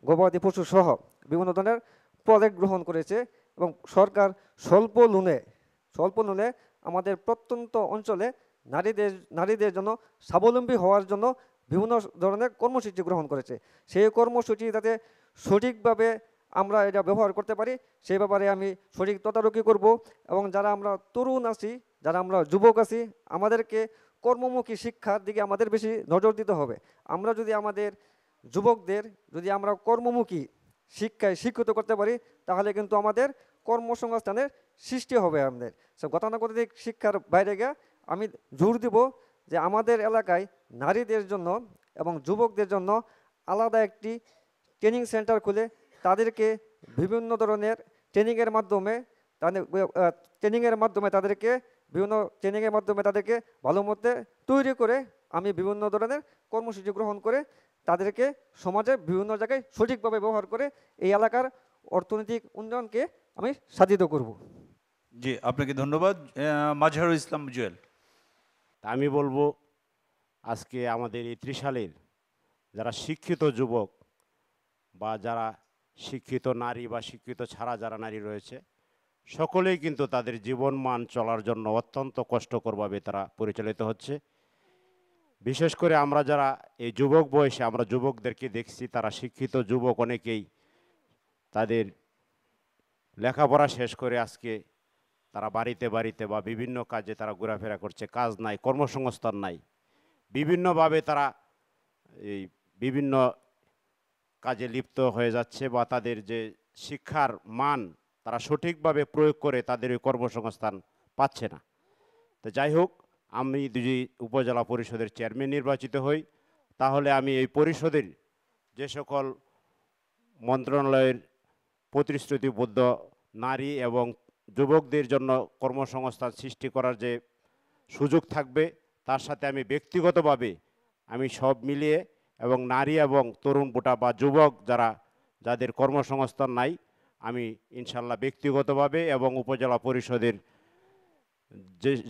গবাদি পশু সহ বিভিন্ন ধরনের প্রজেক্ট গ্রহণ করেছে এবং সরকার স্বল্প লোনে আমাদের প্রত্যন্ত অঞ্চলে নারীদের জন্য স্বাবলম্বী হওয়ার জন্য বিভিন্ন ধরনের কর্মসূচি গ্রহণ করেছে। সেই কর্মসূচি যাতে সঠিকভাবে আমরা এটা ব্যবহার করতে পারি সেই ব্যাপারে আমি সঠিক তদারকি করব এবং যারা আমরা তরুণ আছি, যারা আমরা যুবক আছি, আমাদেরকে কর্মমুখী শিক্ষার দিকে আমাদের বেশি নজর দিতে হবে। আমরা যদি আমাদের যুবকদের যদি আমরা কর্মমুখী শিক্ষায় শিক্ষিত করতে পারি তাহলে কিন্তু আমাদের কর্মসংস্থানের সৃষ্টি হবে। আমাদের গতানুগতিক শিক্ষার বাইরে গিয়ে আমি জোর দিব যে আমাদের এলাকায় নারীদের জন্য এবং যুবকদের জন্য আলাদা একটি ট্রেনিং সেন্টার খুলে তাদেরকে বিভিন্ন ধরনের ট্রেনিংয়ের মাধ্যমে তাদেরকে ভালো মতে তৈরি করে আমি বিভিন্ন ধরনের কর্মসূচি গ্রহণ করে তাদেরকে সমাজের বিভিন্ন জায়গায় সঠিকভাবে ব্যবহার করে এই এলাকার অর্থনৈতিক উন্নয়নকে আমি সাধিত করব। জি, আপনাকে ধন্যবাদ। মাজহারুল ইসলাম জুয়েল। তা আমি বলবো আজকে আমাদের এই ত্রিশালের যারা শিক্ষিত যুবক বা যারা শিক্ষিত নারী বা শিক্ষিত ছাড়া যারা নারী রয়েছে সকলেই কিন্তু তাদের জীবনমান চলার জন্য অত্যন্ত কষ্টকরভাবে তারা পরিচালিত হচ্ছে। বিশেষ করে আমরা যারা এই যুবক বয়সে আমরা যুবকদেরকে দেখছি, তারা শিক্ষিত যুবক অনেকেই তাদের লেখাপড়া শেষ করে আজকে তারা বাড়িতে বা বিভিন্ন কাজে তারা ঘোরাফেরা করছে, কাজ নাই, কর্মসংস্থান নাই, বিভিন্নভাবে তারা এই বিভিন্ন কাজে লিপ্ত হয়ে যাচ্ছে বা তাদের যে শিক্ষার মান তারা সঠিকভাবে প্রয়োগ করে তাদের ওই কর্মসংস্থান পাচ্ছে না। তো যাই হোক, আমি যদি উপজেলা পরিষদের চেয়ারম্যান নির্বাচিত হই তাহলে আমি এই পরিষদের যে সকল মন্ত্রণালয়ের প্রতিশ্রুতিবদ্ধ নারী এবং যুবকদের জন্য কর্মসংস্থান সৃষ্টি করার যে সুযোগ থাকবে তার সাথে আমি ব্যক্তিগতভাবে আমি সব মিলিয়ে এবং নারী এবং তরুণ ভোটা বা যুবক যাদের কর্মসংস্থান নাই আমি ইনশাল্লাহ ব্যক্তিগতভাবে এবং উপজেলা পরিষদের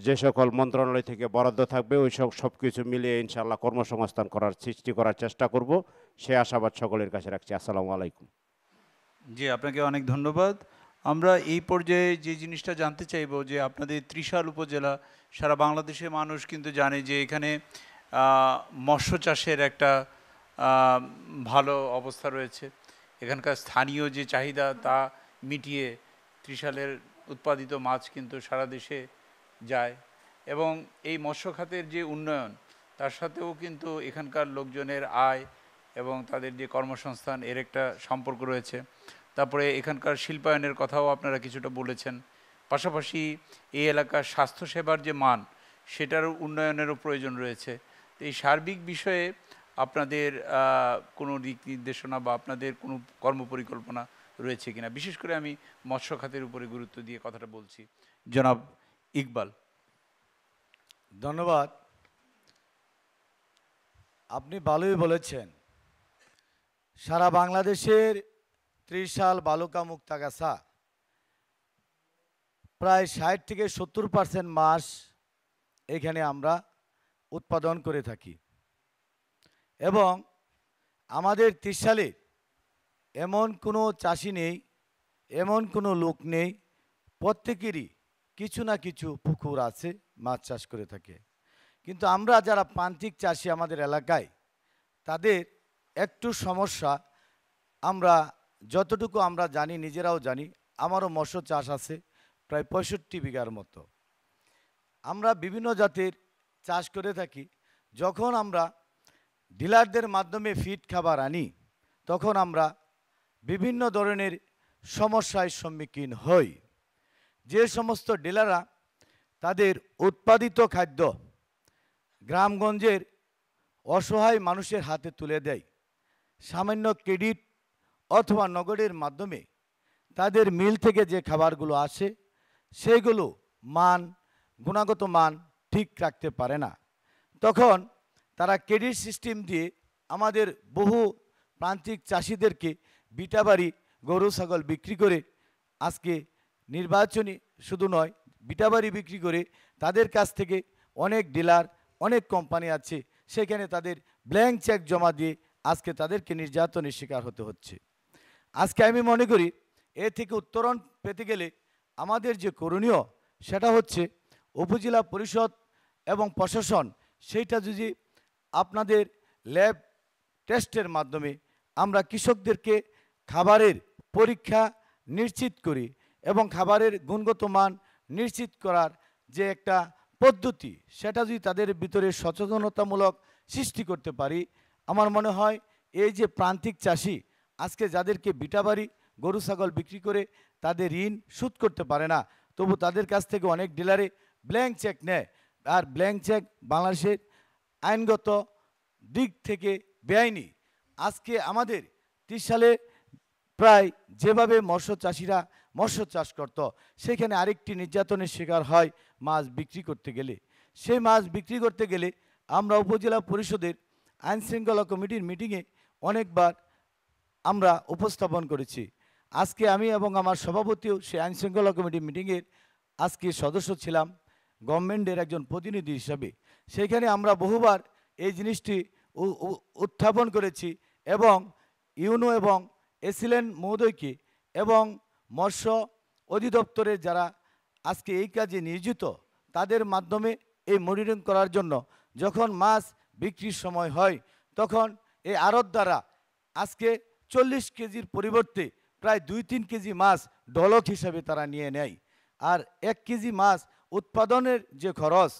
যে সকল মন্ত্রণালয় থেকে বরাদ্দ থাকবে ওই সব কিছু মিলিয়ে ইনশাল্লাহ কর্মসংস্থান সৃষ্টি করার চেষ্টা করব। সে আশাবাদ সকলের কাছে রাখছি। আসসালামু আলাইকুম। জি, আপনাকে অনেক ধন্যবাদ। আমরা এই পর্যায়ে যে জিনিসটা জানতে চাইব যে আপনাদের ত্রিশাল উপজেলা সারা বাংলাদেশের মানুষ কিন্তু জানে যে এখানে মৎস্য চাষের একটা ভালো অবস্থা রয়েছে। এখানকার স্থানীয় যে চাহিদা তা মিটিয়ে ত্রিশালের উৎপাদিত মাছ কিন্তু সারা দেশে যায় এবং এই মৎস্য খাতের যে উন্নয়ন তার সাথেও কিন্তু এখানকার লোকজনের আয় এবং তাদের যে কর্মসংস্থান এর একটা সম্পর্ক রয়েছে। তারপরে এখানকার শিল্পায়নের কথাও আপনারা কিছুটা বলেছেন। পাশাপাশি এই এলাকার স্বাস্থ্যসেবার যে মান সেটার উন্নয়নেরও প্রয়োজন রয়েছে। তো এই সার্বিক বিষয়ে আপনাদের কোনো দিক নির্দেশনা বা আপনাদের কোনো কর্মপরিকল্পনা রয়েছে কিনা? বিশেষ করে আমি মৎস্য খাতের উপরে গুরুত্ব দিয়ে কথাটা বলছি। জনাব ইকবাল। ধন্যবাদ। আপনি ভালোই বলেছেন। সারা বাংলাদেশের ত্রিশাল বালুকা মুক্তাগাছা প্রায় 60 থেকে 70% মাছ এখানে আমরা উৎপাদন করে থাকি এবং আমাদের ত্রিশালে এমন কোনো চাষি নেই, এমন কোনো লোক নেই, প্রত্যেকেরই কিছু না কিছু পুকুর আছে, মাছ চাষ করে থাকে। কিন্তু আমরা যারা প্রান্তিক চাষি আমাদের এলাকায় তাদের একটু সমস্যা। আমরা যতটুকু আমরা জানি, নিজেরাও জানি, আমারও মৎস্য চাষ আছে প্রায় 65 বিঘার মতো। আমরা বিভিন্ন জাতের চাষ করে থাকি, যখন আমরা ডিলারদের মাধ্যমে ফিড খাবার আনি তখন আমরা বিভিন্ন ধরনের সমস্যার সম্মুখীন হই। যে সমস্ত ডিলাররা তাদের উৎপাদিত খাদ্য গ্রামগঞ্জের অসহায় মানুষের হাতে তুলে দেয়, সামান্য ক্রেডিট অথবা নগদের মাধ্যমে তাদের মিল থেকে যে খাবারগুলো আসে সেগুলো গুণগত মান ঠিক রাখতে পারে না, তখন তারা ক্রেডিট সিস্টেম দিয়ে আমাদের বহু প্রান্তিক চাষিদেরকে বিটাবাড়ি গরু ছাগল বিক্রি করে, আজকে নির্বাচনী শুধু নয় বিটাবাড়ি বিক্রি করে তাদের কাছ থেকে অনেক ডিলার অনেক কোম্পানি আছে, সেখানে তাদের ব্ল্যাঙ্ক চেক জমা দিয়ে আজকে তাদেরকে নির্যাতনের শিকার হতে হচ্ছে। আজকে আমি মনে করি এ থেকে উত্তরণ পেতে গেলে আমাদের যে করণীয় সেটা হচ্ছে উপজেলা পরিষদ এবং প্রশাসন সেইটা যদি আপনাদের ল্যাব টেস্টের মাধ্যমে আমরা কৃষকদেরকে খাবারের পরীক্ষা নিশ্চিত করি এবং খাবারের গুণগত মান নিশ্চিত করার যে একটা পদ্ধতি সেটা যদি তাদের ভিতরে সচেতনতামূলক সৃষ্টি করতে পারি, আমার মনে হয় এই যে প্রান্তিক চাষি আজকে যাদেরকে বিটাবাড়ি গরু ছাগল বিক্রি করে তাদের ঋণ শোধ করতে পারে না, তবু তাদের কাছ থেকে অনেক ডিলারে ব্ল্যাঙ্ক চেক নেয়, আর ব্ল্যাঙ্ক চেক বাংলাদেশের আইনগত দিক থেকে বেআইনি। আজকে আমাদের 30 সালে প্রায় যেভাবে মৎস্য চাষিরা মৎস্য চাষ করত, সেখানে আরেকটি নির্যাতনের শিকার হয় মাছ বিক্রি করতে গেলে। সেই মাছ বিক্রি করতে গেলে আমরা উপজেলা পরিষদের আইনশৃঙ্খলা কমিটির মিটিংয়ে অনেকবার আমরা উপস্থাপন করেছি। আজকে আমি এবং আমার সভাপতিও সেই আইনশৃঙ্খলা কমিটির মিটিংয়ের আজকে সদস্য ছিলাম গভর্নমেন্টের একজন প্রতিনিধি হিসাবে। সেখানে আমরা বহুবার এই জিনিসটি উত্থাপন করেছি এবং ইউনো এবং এসিলেন মহোদয়কে এবং মৎস্য অধিদপ্তরের যারা আজকে এই কাজে নিয়োজিত তাদের মাধ্যমে এই মনিটরিং করার জন্য যখন মাছ বিক্রির সময় হয় তখন এই আড়তদাররা আজকে 40 কেজির পরিবর্তে প্রায় 2-3 কেজি মাছ ডলক হিসাবে তারা নিয়ে নেয়, আর 1 কেজি মাছ উৎপাদনের যে খরচ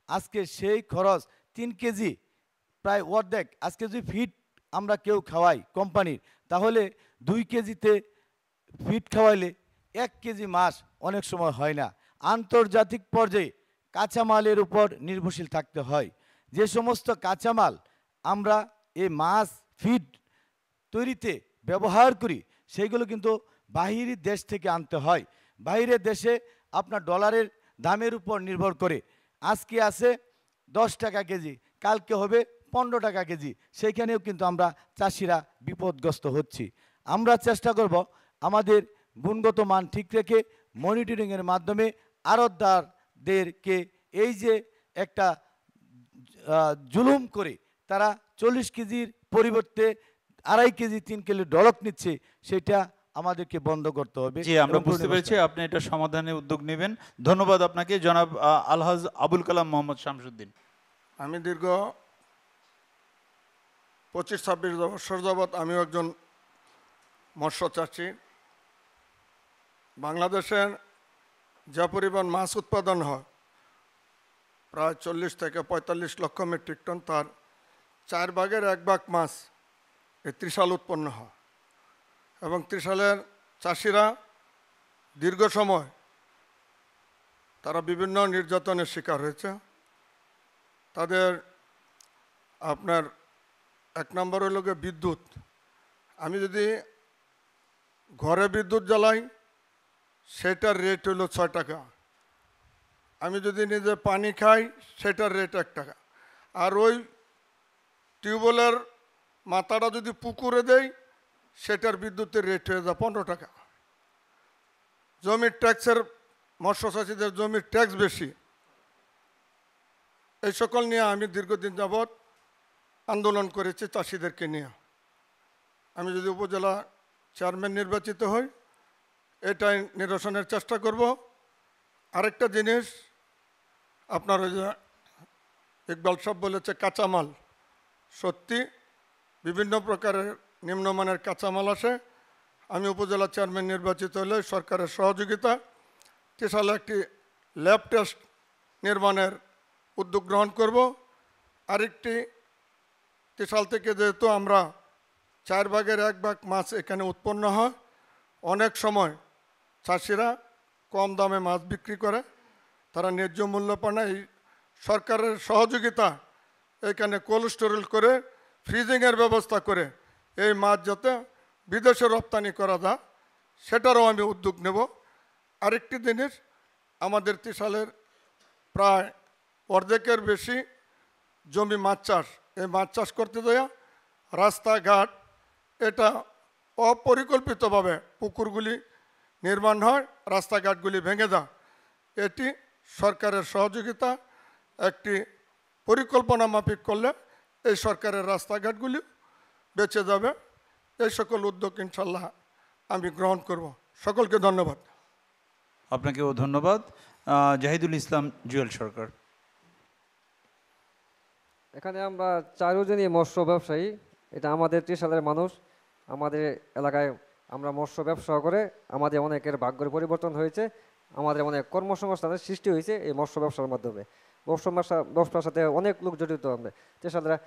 আজকে সেই খরচ 3 কেজি প্রায় অর্ধেক। আজকে যদি ফিড আমরা কেউ খাওয়াই কোম্পানির, তাহলে 2 কেজিতে ফিড খাওয়াইলে 1 কেজি মাছ অনেক সময় হয় না। আন্তর্জাতিক পর্যায়ে কাঁচামালের উপর নির্ভরশীল থাকতে হয়। যে সমস্ত কাঁচামাল আমরা এই মাছ ফিড তৈরিতে ব্যবহার করি সেইগুলো কিন্তু বাহিরের দেশ থেকে আনতে হয়। বাইরের দেশে আপনার ডলারের দামের উপর নির্ভর করে আজকে আছে 10 টাকা কেজি, কালকে হবে 15 টাকা কেজি, সেইখানেও কিন্তু আমরা চাষিরা বিপদগ্রস্ত হচ্ছি। আমরা চেষ্টা করব আমাদের গুণগত মান ঠিক রেখে মনিটরিংয়ের মাধ্যমে আড়তদারদেরকে এই যে একটা জুলুম করে তারা 40 কেজির পরিবর্তে 2.5 কেজি 3 কিলো ডলক নিচ্ছে, সেটা আমাদেরকে বন্ধ করতে হবে। জি, আমরা বুঝতে পেরেছি আপনি এটা সমাধানের উদ্যোগ নেবেন। ধন্যবাদ আপনাকে জনাব আলহাজ আবুল কালাম মোহাম্মদ শামসুদ্দিন। আমি দীর্ঘ 25-26 বছর যাবৎ আমিও একজন মৎস্য চাষি। বাংলাদেশের যে পরিমাণ মাছ উৎপাদন হয় প্রায় 40 থেকে 45 লক্ষ মেট্রিক টন, তার 4 ভাগের 1 ভাগ মাছ এই ত্রিশাল উৎপন্ন হয় এবং ত্রিশালের চাষিরা দীর্ঘ সময় তারা বিভিন্ন নির্যাতনের শিকার হয়েছে। তাদের আপনার 1 নম্বর হলো বিদ্যুৎ। আমি যদি ঘরে বিদ্যুৎ জ্বালাই সেটার রেট হলো 6 টাকা, আমি যদি নিজে পানি খাই সেটার রেট 1 টাকা, আর ওই টিউবওয়েলের মাথাটা যদি পুকুরে দেই সেটার বিদ্যুতের রেট হয়ে যায় 15 টাকা। জমির ট্যাক্সের মৎস্য চাষিদের জমির ট্যাক্স বেশি। এই সকল নিয়ে আমি দীর্ঘদিন যাবৎ আন্দোলন করেছি চাষিদেরকে নিয়ে। আমি যদি উপজেলা চেয়ারম্যান নির্বাচিত হই এটাই নিরসনের চেষ্টা করব। আরেকটা জিনিস আপনার ওই যে ইকবাল সাহেব বলেছে কাঁচামাল, সত্যি বিভিন্ন প্রকারের নিম্নমানের কাঁচামাল আসে। আমি উপজেলা চেয়ারম্যান নির্বাচিত হলে সরকারের সহযোগিতা ত্রিশালে একটি ল্যাব টেস্ট নির্মাণের উদ্যোগ গ্রহণ করব। আরেকটি ত্রিশাল থেকে যেহেতু আমরা 1/4 মাছ এখানে উৎপন্ন হয়, অনেক সময় চাষিরা কম দামে মাছ বিক্রি করে, তারা ন্যায্য মূল্য পায় না। এই সরকারের সহযোগিতা এখানে কোল্ড স্টোরেজ করে ফ্রিজিংয়ের ব্যবস্থা করে এই মাছ যাতে বিদেশে রপ্তানি করা যায় সেটারও আমি উদ্যোগ নেব। আরেকটি জিনিস, আমাদের ত্রিশালের প্রায় অর্ধেকের বেশি জমি মাছ চাষ। এই মাছ চাষ করতে দেয়া রাস্তাঘাট এটা অপরিকল্পিতভাবে পুকুরগুলি নির্মাণ হয়, রাস্তাঘাটগুলি ভেঙে যায়। এটি সরকারের সহযোগিতা একটি পরিকল্পনা মাফিক করলে এই সরকারের রাস্তাঘাটগুলি বেঁচে যাবে। এই সকল উদ্যোগ ইনশাল্লাহ আমি গ্রহণ করব। সকলকে ধন্যবাদ। আপনাকেও ধন্যবাদ। জাহিদুল ইসলাম জুয়েল সরকার। এখানে আমরা চারজনই মৎস্য ব্যবসায়ী। এটা আমাদের ত্রিশালের মানুষ। আমাদের এলাকায় আমরা মৎস্য ব্যবসা করে আমাদের অনেকের ভাগ্যের পরিবর্তন হয়েছে, আমাদের অনেক কর্মসংস্থানের সৃষ্টি হয়েছে এই মৎস্য ব্যবসার মাধ্যমে। ব্যবসার সাথে অনেক লোক জড়িত। আমরা ত্রিশালের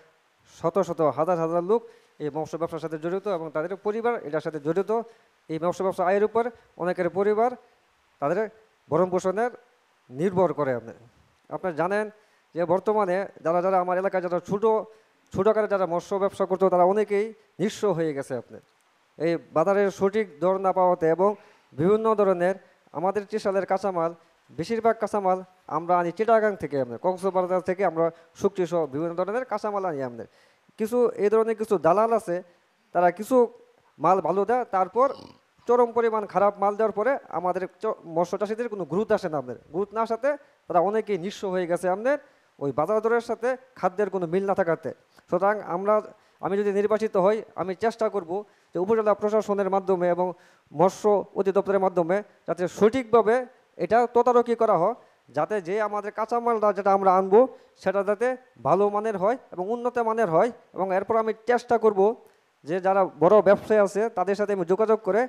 শত শত হাজার হাজার লোক এই মৎস্য ব্যবসার সাথে জড়িত এবং তাদের পরিবার এটার সাথে জড়িত। এই মৎস্য ব্যবসা আয়ের উপর অনেকের পরিবার তাদের ভরণ পোষণের নির্ভর করে। আপনারা জানেন যে বর্তমানে যারা যারা আমার এলাকায় যারা ছোটো আকারে যারা মৎস্য ব্যবসা করতো তারা অনেকেই নিঃস্ব হয়ে গেছে। এই বাজারের সঠিক দর না পাওয়াতে এবং বিভিন্ন ধরনের আমাদের ত্রিশালের কাঁচামাল, বেশিরভাগ কাঁচামাল আমরা আনি চিটাগাং থেকে, কক্সবাজার থেকে আমরা শুকটি সহ বিভিন্ন ধরনের কাঁচামাল আনি। কিছু এই ধরনের কিছু দালাল আছে, তারা কিছু মাল ভালো দেয়, তারপর চরম পরিমাণ খারাপ মাল দেওয়ার পরে আমাদের মৎস্য চাষিদের কোনো গুরুত্ব আসে না। গুরুত্ব না আসাতে তারা অনেকেই নিঃস্ব হয়ে গেছে ওই বাজার দরের সাথে খাদ্যের কোনো মিল না থাকাতে। সুতরাং আমি যদি নির্বাচিত হই, আমি চেষ্টা করব যে উপজেলা প্রশাসনের মাধ্যমে এবং মৎস্য অধিদপ্তরের মাধ্যমে যাতে সঠিকভাবে এটা তদারকি করা হয়, যাতে যে আমাদের কাঁচামালটা যেটা আমরা আনবো সেটা যাতে ভালো মানের হয় এবং উন্নত মানের হয়। এবং এরপর আমি চেষ্টা করব যে যারা বড় ব্যবসায়ী আছে তাদের সাথে আমি যোগাযোগ করে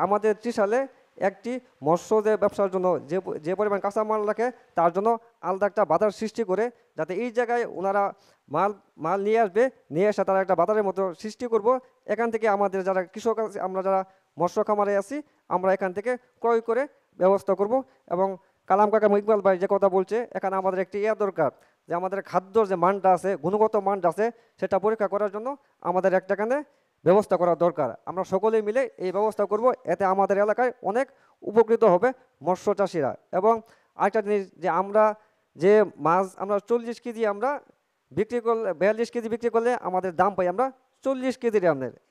আমাদের ত্রিশালে একটি মৎস্য যে ব্যবসার জন্য যে পরিমাণ কাঁচামাল রাখে তার জন্য আলাদা একটা বাজার সৃষ্টি করে, যাতে এই জায়গায় ওনারা মাল নিয়ে আসবে, নিয়ে এসে তারা একটা বাজারের মতো সৃষ্টি করব। এখান থেকে আমাদের যারা কৃষক আছে, আমরা যারা মৎস্য খামারে আছি, আমরা এখান থেকে ক্রয় করে ব্যবস্থা করব। এবং কালাম কাকা ইকবাল ভাই যে কথা বলছে, এখানে আমাদের একটি দরকার যে আমাদের খাদ্যর যে মানটা আছে, গুণগত মানটা আছে, সেটা পরীক্ষা করার জন্য আমাদের একটা এখানে ব্যবস্থা করা দরকার। আমরা সকলেই মিলে এই ব্যবস্থা করব, এতে আমাদের এলাকায় অনেক উপকৃত হবে মৎস্য চাষিরা। এবং আরেকটা জিনিস যে আমরা যে মাছ আমরা 40 কেজি আমরা বিক্রি করলে, 42 কেজি বিক্রি করলে আমাদের দাম পাই আমরা 40 কেজির।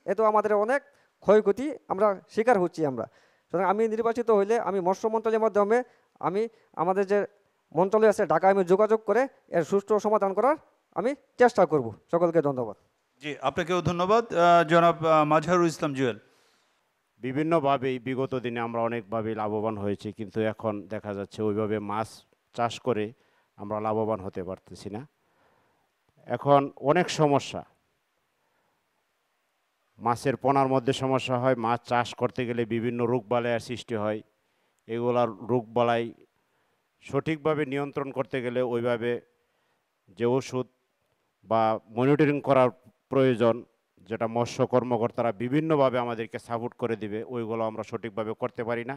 এতে আমাদের অনেক ক্ষয়ক্ষতি আমরা শিকার হচ্ছি। সুতরাং আমি নির্বাচিত হইলে আমি মৎস্য মন্ত্রণালয়ের মাধ্যমে আমি আমাদের যে মন্ত্রণালয় আছে ঢাকায় আমি যোগাযোগ করে এর সুষ্ঠু সমাধান করার আমি চেষ্টা করব। সকলকে ধন্যবাদ। জি, আপনাকেও ধন্যবাদ। জনাব মাজহারুল ইসলাম জুয়েল। বিভিন্নভাবেই বিগত দিনে আমরা অনেকভাবেই লাভবান হয়েছি, কিন্তু এখন দেখা যাচ্ছে ওইভাবে মাছ চাষ করে আমরা লাভবান হতে পারতেছি না। এখন অনেক সমস্যা, মাছের পোনার মধ্যে সমস্যা হয়, মাছ চাষ করতে গেলে বিভিন্ন রোগবালাইয়ের সৃষ্টি হয়। এগুলার রোগবালাই সঠিকভাবে নিয়ন্ত্রণ করতে গেলে ওইভাবে যে ওষুধ বা মনিটরিং করার প্রয়োজন, যেটা মৎস্য কর্মকর্তারা বিভিন্নভাবে আমাদেরকে সাপোর্ট করে দিবে, ওইগুলো আমরা সঠিকভাবে করতে পারি না।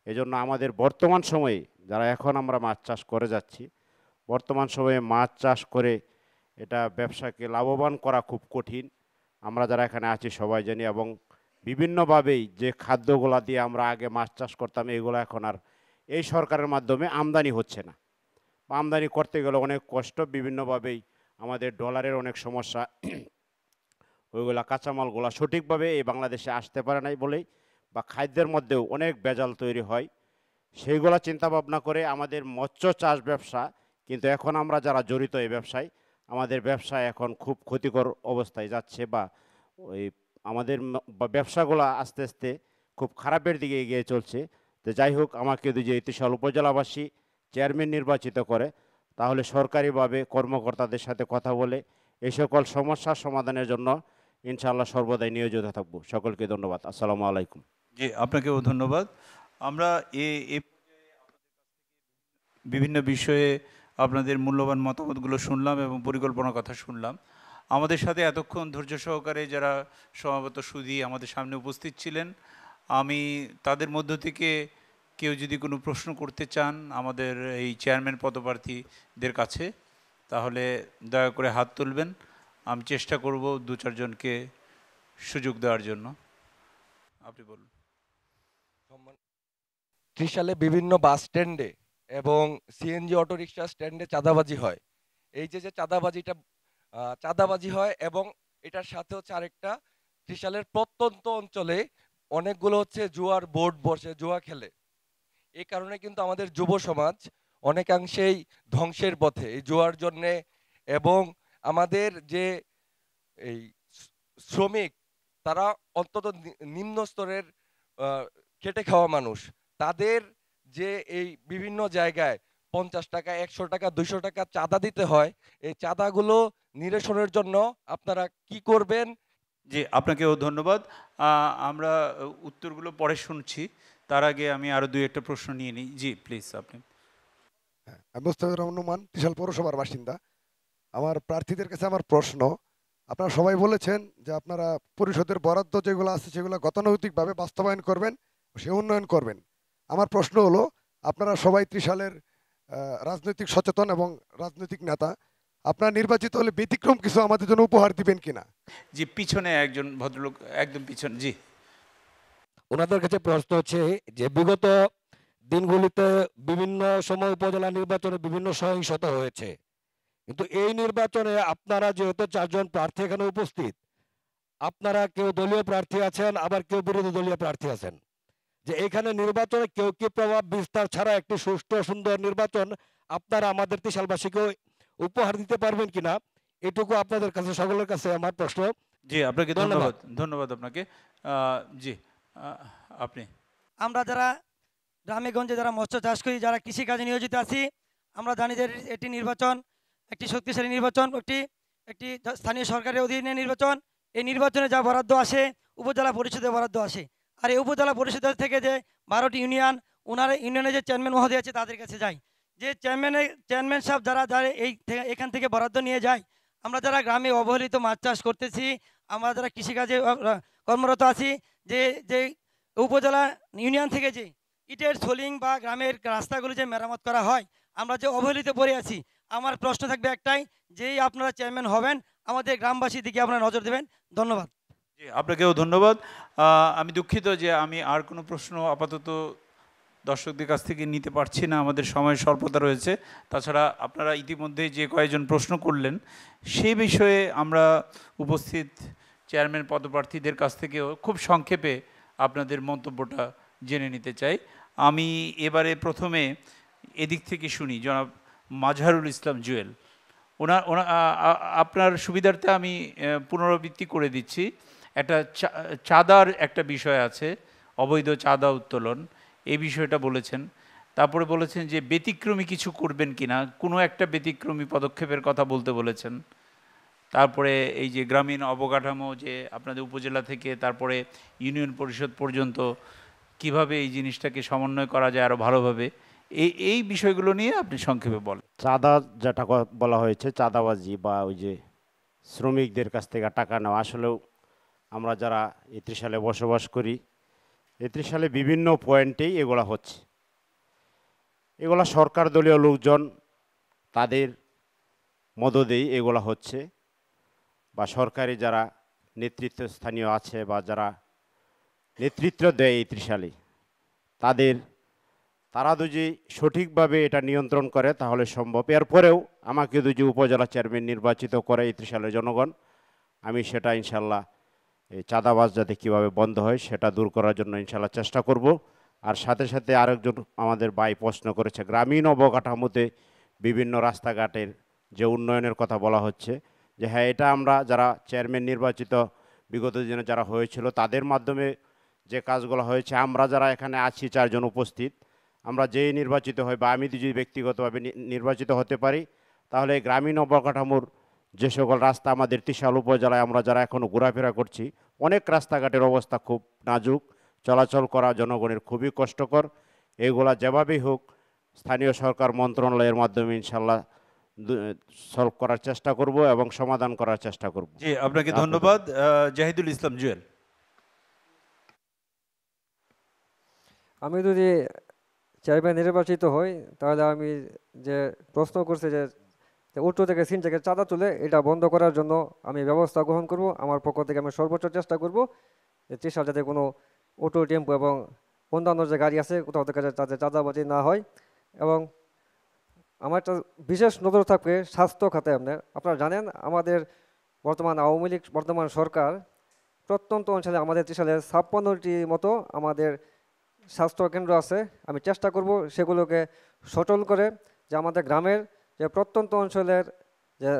এজন্য আমাদের বর্তমান সময়ে যারা এখন আমরা মাছ চাষ করে যাচ্ছি, বর্তমান সময়ে মাছ চাষ করে এটা ব্যবসাকে লাভবান করা খুব কঠিন। আমরা যারা এখানে আছি সবাই জানি। এবং বিভিন্নভাবেই যে খাদ্যগুলা দিয়ে আমরা আগে মাছ চাষ করতাম, এগুলো এখন আর এই সরকারের মাধ্যমে আমদানি হচ্ছে না। আমদানি করতে গেলে অনেক কষ্ট, বিভিন্নভাবেই আমাদের ডলারের অনেক সমস্যা, ওইগুলা কাঁচামালগুলা সঠিকভাবে এই বাংলাদেশে আসতে পারে নাই বলেই, বা খাদ্যের মধ্যেও অনেক ভেজাল তৈরি হয়। সেইগুলা চিন্তাভাবনা করে আমাদের মৎস্য চাষ ব্যবসা, কিন্তু এখন আমরা যারা জড়িত এই ব্যবসায়, আমাদের ব্যবসা এখন খুব ক্ষতিকর অবস্থায় যাচ্ছে, বা ওই আমাদের ব্যবসাগুলা আস্তে আস্তে খুব খারাপের দিকে এগিয়ে চলছে। তো যাই হোক, আমাকে যদি ত্রিশাল উপজেলাবাসী চেয়ারম্যান নির্বাচিত করে, তাহলে সরকারিভাবে কর্মকর্তাদের সাথে কথা বলে এই সকল সমস্যার সমাধানের জন্য ইনশাআল্লাহ সর্বদাই নিয়োজিত থাকবো। সকলকে ধন্যবাদ। আসসালামু আলাইকুম। জি, আপনাকেও ধন্যবাদ। আমরা বিভিন্ন বিষয়ে আপনাদের মূল্যবান মতামতগুলো শুনলাম এবং পরিকল্পনার কথা শুনলাম। আমাদের সাথে এতক্ষণ ধৈর্য সহকারে যারা সম্ভবত সুধী আমাদের সামনে উপস্থিত ছিলেন, আমি তাদের মধ্য থেকে কেউ যদি কোনো প্রশ্ন করতে চান আমাদের এই চেয়ারম্যান পদপ্রার্থীদের কাছে, তাহলে দয়া করে হাত তুলবেন। আমি চেষ্টা করব 2-4 জনকে সুযোগ দেওয়ার জন্য। আপনি বলুন। ত্রিশালে বিভিন্ন বাস স্ট্যান্ডে এবং সিএনজি অটোরিকশা স্ট্যান্ডে চাঁদাবাজি হয়। এই যে চাঁদাবাজি হয় এবং এটার সাথে হচ্ছে আরেকটা, ত্রিশালের প্রত্যন্ত অঞ্চলে অনেকগুলো হচ্ছে জুয়ার বোর্ড বসে, জুয়া খেলে। এই কারণে কিন্তু আমাদের যুব সমাজ অনেকাংশেই ধ্বংসের পথে এই জুয়ার জন্যে। এবং আমাদের যে এই শ্রমিক, তারা অন্তত নিম্ন স্তরের খেটে খাওয়া মানুষ, তাদের যে এই বিভিন্ন জায়গায় 50 টাকা, 100 টাকা, 200 টাকা চাঁদা দিতে হয়, এই চাঁদাগুলো নিরসনের জন্য আপনারা কি করবেন? জি, আপনাকেও ধন্যবাদ। আমরা উত্তরগুলো পরে শুনছি, তার আগে আমি আরও 2-1টা প্রশ্ন নিয়ে নিই। জি প্লিজ আপনি। আমি মোস্তাফিজুর রহমান নোমান, ত্রিশাল পৌরসভার বাসিন্দা। আমার প্রার্থীদের কাছে আমার প্রশ্ন, আপনারা সবাই বলেছেন যে আপনারা পরিষদের বরাদ্দ যেগুলো আছে সেগুলো গতানুগতিকভাবে বাস্তবায়ন করবেন, সে উন্নয়ন করবেন। আমার প্রশ্ন হলো, আপনারা সবাই ত্রিশালের রাজনৈতিক সচেতন এবং রাজনৈতিক নেতা, আপনারা নির্বাচিত হলে ব্যতিক্রম কিছু আমাদের জন্য উপহার দিবেন কিনা? জি, পিছনে একজন ভদ্রলোক, একদম পিছনে। জি, ওনাদের কাছে প্রশ্ন হচ্ছে যে বিগত দিনগুলিতে বিভিন্ন সময় উপজেলা নির্বাচনে বিভিন্ন সহিংসতা হয়েছে, কিন্তু এই নির্বাচনে আপনারা যেহেতু 4 জন প্রার্থী এখানে উপস্থিত, আপনারা কেউ দলীয় প্রার্থী আছেন, আবার কেউ বিরোধী দলীয় প্রার্থী আছেন, যে এখানে নির্বাচনে কেউ কি প্রভাব বিস্তার ছাড়া একটি সুষ্ঠু সুন্দর নির্বাচন আপনারা আমাদের ত্রিশালবাসীকে উপহার দিতে পারবেন কিনা, এটুকু আপনাদের কাছে, সকলের কাছে আমার প্রশ্ন। জি আপনাকে ধন্যবাদ। ধন্যবাদ আপনাকে। জি, আপনি। আমরা যারা গ্রামে গঞ্জে যারা মৎস্য চাষ করি, যারা কৃষিকাজে নিয়োজিত আছি, আমরা জানি যে এটি নির্বাচন একটি শক্তিশালী নির্বাচন, একটি স্থানীয় সরকারের অধীনে নির্বাচন। এই নির্বাচনে যা বরাদ্দ আসে উপজেলা পরিষদের বরাদ্দ আসে, আর এই উপজেলা পরিষদের থেকে যে 12টি ইউনিয়ন, ওনারা ইউনিয়নের যে চেয়ারম্যান মহোদয় আছে তাদের কাছে যায়, যে চেয়ারম্যান সাহেব যারা যারা এখান থেকে বরাদ্দ নিয়ে যায়, আমরা যারা গ্রামে অবহেলিত মাছ চাষ করতেছি, আমরা যারা কৃষিকাজে কর্মরত আছি, যে যে উপজেলা ইউনিয়ন থেকে যে ইটের সোলিং বা গ্রামের রাস্তাগুলো যে মেরামত করা হয়, আমরা যে অবহেলিত পড়ে আছি, আমার প্রশ্ন থাকবে একটাই, যেই আপনারা চেয়ারম্যান হবেন আমাদের গ্রামবাসীর দিকে আপনারা নজর দেবেন। ধন্যবাদ। জি আপনাকেও ধন্যবাদ। আমি দুঃখিত যে আমি আর কোনো প্রশ্ন আপাতত দর্শকদের কাছ থেকে নিতে পারছি না, আমাদের সময় স্বল্পতা রয়েছে। তাছাড়া আপনারা ইতিমধ্যে যে কয়েকজন প্রশ্ন করলেন সেই বিষয়ে আমরা উপস্থিত চেয়ারম্যান পদপ্রার্থীদের কাছ থেকেও খুব সংক্ষেপে আপনাদের মন্তব্যটা জেনে নিতে চাই। আমি এবারে প্রথমে এদিক থেকে শুনি, জনাব মাজহারুল ইসলাম জুয়েল। আপনার সুবিধার্থে আমি পুনরাবৃত্তি করে দিচ্ছি। একটা চাঁদার একটা বিষয় আছে, অবৈধ চাঁদা উত্তোলন, এই বিষয়টা বলেছেন। তারপরে বলেছেন যে ব্যতিক্রমী কিছু করবেন কিনা, কোনো একটা ব্যতিক্রমী পদক্ষেপের কথা বলতে বলেছেন। তারপরে এই যে গ্রামীণ অবকাঠামো, যে আপনাদের উপজেলা থেকে তারপরে ইউনিয়ন পরিষদ পর্যন্ত কিভাবে এই জিনিসটাকে সমন্বয় করা যায় আরও ভালোভাবে, এই বিষয়গুলো নিয়ে আপনি সংক্ষেপে বলেন। চাঁদা যেটা বলা হয়েছে, চাঁদাবাজি বা ওই যে শ্রমিকদের কাছ থেকে টাকা নেওয়া, আসলেও আমরা যারা এই ত্রিশালে বসবাস করি, এই ত্রিশালে বিভিন্ন পয়েন্টেই এগুলা হচ্ছে। এগুলা সরকার দলীয় লোকজন তাদের মদদেই এগুলা হচ্ছে, বা সরকারি যারা নেতৃত্ব স্থানীয় আছে বা যারা নেতৃত্ব দেয় এই ত্রিশালে, তারা যদি সঠিকভাবে এটা নিয়ন্ত্রণ করে তাহলে সম্ভব। এরপরেও আমাকে যদি উপজেলা চেয়ারম্যান নির্বাচিত করে এই ত্রিশালের জনগণ, আমি সেটা ইনশাল্লাহ এই চাঁদাবাজ যাতে কীভাবে বন্ধ হয় সেটা দূর করার জন্য ইনশাল্লাহ চেষ্টা করব। আর সাথে সাথে আরেকজন আমাদের ভাই প্রশ্ন করেছে, গ্রামীণ অবকাঠামোতে বিভিন্ন রাস্তাঘাটের যে উন্নয়নের কথা বলা হচ্ছে, যে হ্যাঁ এটা আমরা যারা চেয়ারম্যান নির্বাচিত বিগত দিনে যারা হয়েছিল তাদের মাধ্যমে যে কাজগুলো হয়েছে, আমরা যারা এখানে আছি 4 জন উপস্থিত, আমরা যেই নির্বাচিত হই বা আমি যদি ব্যক্তিগতভাবে নির্বাচিত হতে পারি, তাহলে গ্রামীণ অবকাঠামোর যে সকল রাস্তা আমাদের ত্রিশাল উপজেলায় আমরা যারা এখনও ঘোরাফেরা করছি, অনেক রাস্তাঘাটের অবস্থা খুব নাজুক, চলাচল করা জনগণের খুবই কষ্টকর। এগুলা যেভাবেই হোক স্থানীয় সরকার মন্ত্রণালয়ের মাধ্যমে ইনশাল্লাহ সলভ করার চেষ্টা করব এবং সমাধান করার চেষ্টা করব। জি, আপনাকে ধন্যবাদ। জাহিদুল ইসলাম জুয়েল। আমি যদি চেয়ারম্যান নির্বাচিত হই তাহলে আমি যে প্রশ্ন করছি যে অটো থেকে সিন থেকে চাঁদা তুলে এটা বন্ধ করার জন্য আমি ব্যবস্থা গ্রহণ করব। আমার পক্ষ থেকে আমি সর্বোচ্চ চেষ্টা করব যে ত্রিশাল যাতে কোনো অটো টেম্পো এবং অন্যান্য যে গাড়ি আছে কোথাও থেকে যাতে চাঁদাবাজি না হয়। এবং আমার একটা বিশেষ নজর থাকবে স্বাস্থ্য খাতে। আপনারা জানেন আমাদের বর্তমান আওয়ামী লীগ বর্তমান সরকার প্রত্যন্ত অঞ্চলে আমাদের ত্রিশালে 56টি মতো আমাদের স্বাস্থ্য কেন্দ্র আছে। আমি চেষ্টা করব সেগুলোকে সচল করে যে আমাদের গ্রামের যে প্রত্যন্ত অঞ্চলের যে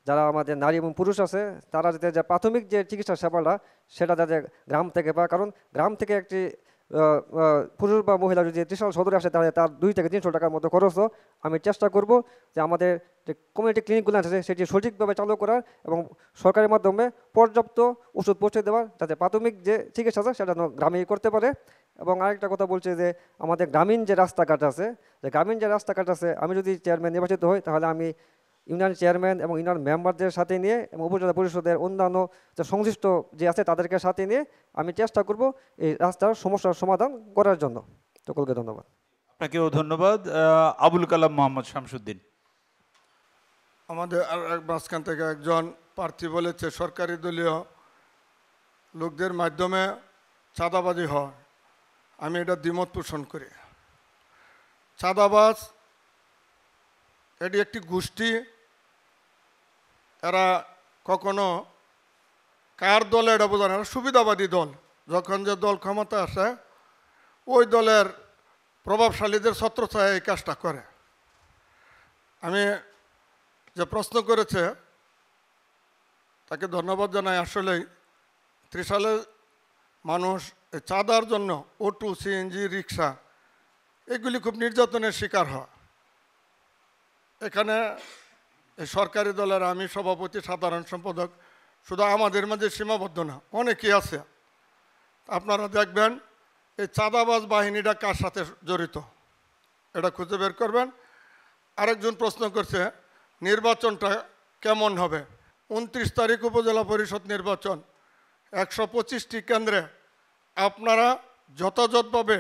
যারা আমাদের নারী এবং পুরুষ আছে তারা যাতে যে প্রাথমিক যে চিকিৎসা সেবাটা সেটা যাতে গ্রাম থেকে পায়। কারণ গ্রাম থেকে একটি পুরুষ বা মহিলা যদি ত্রিশাল সদরে আসে তাহলে তার 200 থেকে 300 টাকার মতো খরচ। আমি চেষ্টা করব যে আমাদের যে কমিউনিটি ক্লিনিকগুলো আছে সেটি সঠিকভাবে চালু করার এবং সরকারের মাধ্যমে পর্যাপ্ত ওষুধ পৌঁছে দেওয়ার, যাতে প্রাথমিক যে চিকিৎসা আছে সেটা গ্রামেই করতে পারে। এবং আরেকটা কথা বলছে যে আমাদের গ্রামীণ যে রাস্তাঘাট আছে, আমি যদি চেয়ারম্যান নির্বাচিত হই তাহলে আমি ইউনিয়ন চেয়ারম্যান এবং ইউনিয়ন মেম্বারদের সাথে নিয়ে এবং উপজেলা পরিষদের অন্যান্য যে সংশ্লিষ্ট যে আছে তাদেরকে সাথে নিয়ে আমি চেষ্টা করব এই রাস্তার সমস্যার সমাধান করার জন্য। সকলকে ধন্যবাদ। আপনাকেও ধন্যবাদ। আবুল কালাম মোহাম্মদ শামসুদ্দিন। আমাদের আর এক মাঝখান থেকে একজন প্রার্থী বলেছে সরকারি দলীয় লোকদের মাধ্যমে চাঁদাবাজি হয়। আমি এটা দ্বিমত পোষণ করি। চাঁদাবাজ এটি একটি গোষ্ঠী, এরা কখনো কার দলে এটা বোঝা না, সুবিধাবাদী দল। যখন যে দল ক্ষমতা আসে ওই দলের প্রভাবশালীদের ছত্রছায়া এই কাজটা করে। আমি যে প্রশ্ন করেছে তাকে ধন্যবাদ জানাই। আসলেই ত্রিশালের মানুষ এই চাঁদার জন্য অটো, সিএনজি, রিক্সা এগুলি খুব নির্যাতনের শিকার হয়। এখানে এই সরকারি দলের আমি সভাপতি, সাধারণ সম্পাদক, শুধু আমাদের মাঝে সীমাবদ্ধ না, অনেকেই আছে। আপনারা দেখবেন এই চাঁদাবাজ বাহিনীটা কার সাথে জড়িত এটা খুঁজে বের করবেন। আরেকজন প্রশ্ন করছে নির্বাচনটা কেমন হবে। 29 তারিখ উপজেলা পরিষদ নির্বাচন, 125টি কেন্দ্রে আপনারা যথাযথভাবে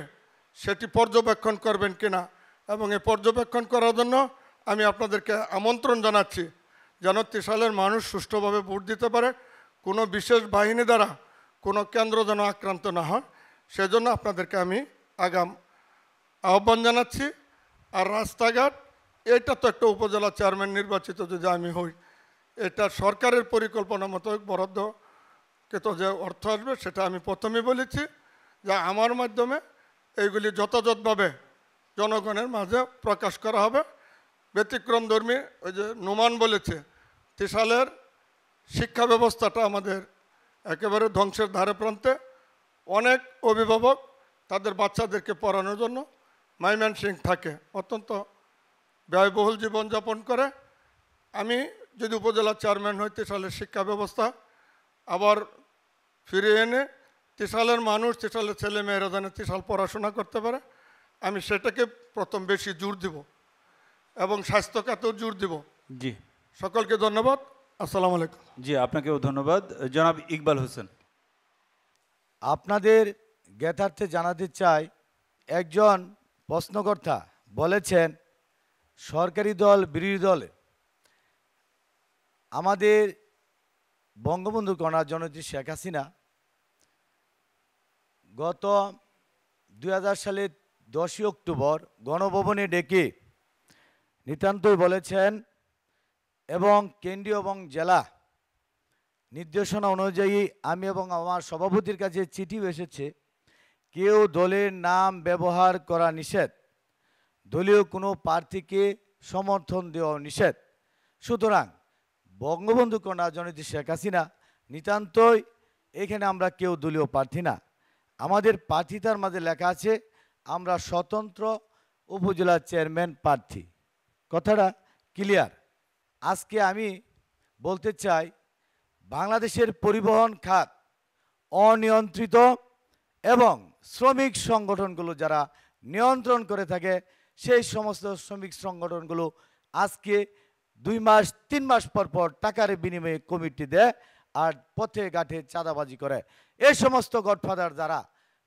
সেটি পর্যবেক্ষণ করবেন কিনা, এবং এই পর্যবেক্ষণ করার জন্য আমি আপনাদেরকে আমন্ত্রণ জানাচ্ছি যেন ত্রিশালের মানুষ সুষ্ঠুভাবে ভোট দিতে পারে, কোনো বিশেষ বাহিনী দ্বারা কোনো কেন্দ্র যেন আক্রান্ত না হয়, সেজন্য আপনাদেরকে আমি আগাম আহ্বান জানাচ্ছি। আর রাস্তাঘাট এটা তো একটা উপজেলা চেয়ারম্যান নির্বাচিত যদি আমি হই, এটা সরকারের পরিকল্পনা মতো বরাদ্দকৃত যে অর্থ আসবে সেটা আমি প্রথমেই বলেছি যে আমার মাধ্যমে এইগুলি যথাযথভাবে জনগণের মাঝে প্রকাশ করা হবে। ব্যতিক্রমধর্মী ওই যে নোমান বলেছে ত্রিশালের শিক্ষা ব্যবস্থাটা আমাদের একেবারে ধ্বংসের ধারে প্রান্তে। অনেক অভিভাবক তাদের বাচ্চাদেরকে পড়ানোর জন্য ময়মনসিং থাকে, অত্যন্ত ব্যয়বহুল জীবনযাপন করে। আমি যদি উপজেলা চেয়ারম্যান হই ত্রিশালের শিক্ষা ব্যবস্থা আবার ফিরিয়ে এনে ত্রিশালের মানুষ, ত্রিশালের ছেলেমেয়েরা যেন ত্রিশাল পড়াশোনা করতে পারে, আমি সেটাকে প্রথম বেশি জোর দিব এবং স্বাস্থ্য খাতেও জোর দিব। জি, সকলকে ধন্যবাদ। আসসালামু আলাইকুম। জি, আপনাকেও ধন্যবাদ। জনাব ইকবাল হোসেন। আপনাদের জ্ঞাতার্থে জানাতে চাই, একজন প্রশ্নকর্তা বলেছেন সরকারি দল বিরোধী দল। আমাদের বঙ্গবন্ধু কন্যা জননেত্রী শেখ হাসিনা গত 2000 সালের 10ই অক্টোবর গণভবনে ডেকে নিতান্তই বলেছেন এবং কেন্দ্রীয় এবং জেলা নির্দেশনা অনুযায়ী আমি এবং আমার সভাপতির কাছে চিঠি এসেছে, কেউ দলের নাম ব্যবহার করা নিষেধ, দলীয় কোনো প্রার্থীকে সমর্থন দেওয়া নিষেধ। সুতরাং বঙ্গবন্ধু কন্যা জননেত্রী শেখ হাসিনা নিতান্তই এখানে আমরা কেউ দলীয় প্রার্থী না। আমাদের প্রার্থিতার মাঝে লেখা আছে আমরা স্বতন্ত্র উপজেলা চেয়ারম্যান প্রার্থী। কথাটা ক্লিয়ার। আজকে আমি বলতে চাই বাংলাদেশের পরিবহন খাত অনিয়ন্ত্রিত এবং শ্রমিক সংগঠনগুলো যারা নিয়ন্ত্রণ করে থাকে সেই সমস্ত শ্রমিক সংগঠনগুলো আজকে 2 মাস 3 মাস পর পর টাকার বিনিময়ে কমিটি দেয় আর পথে ঘাটে চাঁদাবাজি করে। এই সমস্ত গডফাদার যারা,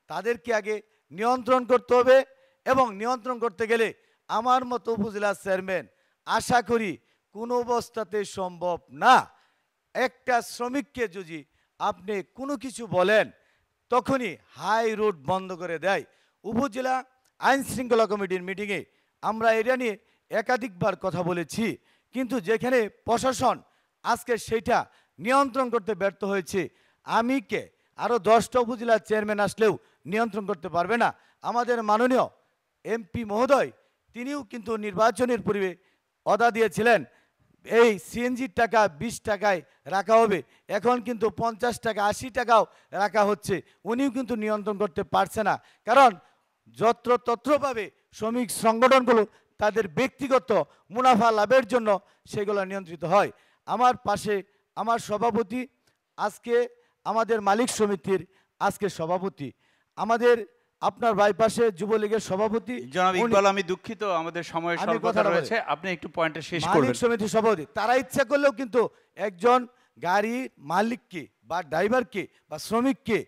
তাদেরকে আগে নিয়ন্ত্রণ করতে হবে এবং নিয়ন্ত্রণ করতে গেলে আমার মতো উপজেলা চেয়ারম্যান আশা করি কোনো অবস্থাতে সম্ভব না। একটা শ্রমিককে যদি আপনি কোনো কিছু বলেন তখনই হাই রোড বন্ধ করে দেয়। উপজেলা আইন শৃঙ্খলা কমিটির মিটিংয়ে আমরা এটা নিয়ে একাধিকবার কথা বলেছি, কিন্তু যেখানে প্রশাসন আজকে সেটা নিয়ন্ত্রণ করতে ব্যর্থ হয়েছে, আমি কে আরও 10টা উপজেলা চেয়ারম্যান আসলেও নিয়ন্ত্রণ করতে পারবে না। আমাদের মাননীয় এমপি মহোদয় তিনিও কিন্তু নির্বাচনের পূর্বে অদা দিয়েছিলেন এই সিএনজির টাকা 20 টাকায় রাখা হবে, এখন কিন্তু 50 টাকা 80 টাকাও রাখা হচ্ছে। উনিও কিন্তু নিয়ন্ত্রণ করতে পারছে না, কারণ যত্রতত্রভাবে শ্রমিক সংগঠনগুলো তাদের ব্যক্তিগত মুনাফা লাভের জন্য সেগুলো নিয়ন্ত্রিত হয়। আমার পাশে আমার সভাপতি, আজকে আমাদের মালিক সমিতির আজকে সভাপতি, আমাদের আপনার বাইপাসে যুবলীগের সভাপতি জনাব ইকবাল, আমি দুঃখিত আমাদের সময়ের স্বল্পতা রয়েছে, আপনি একটু পয়েন্টে শেষ করবেন। মালিক সমিতির সভাপতি তারা ইচ্ছা করলেও কিন্তু একজন গাড়ির মালিককে বা ড্রাইভারকে বা শ্রমিককে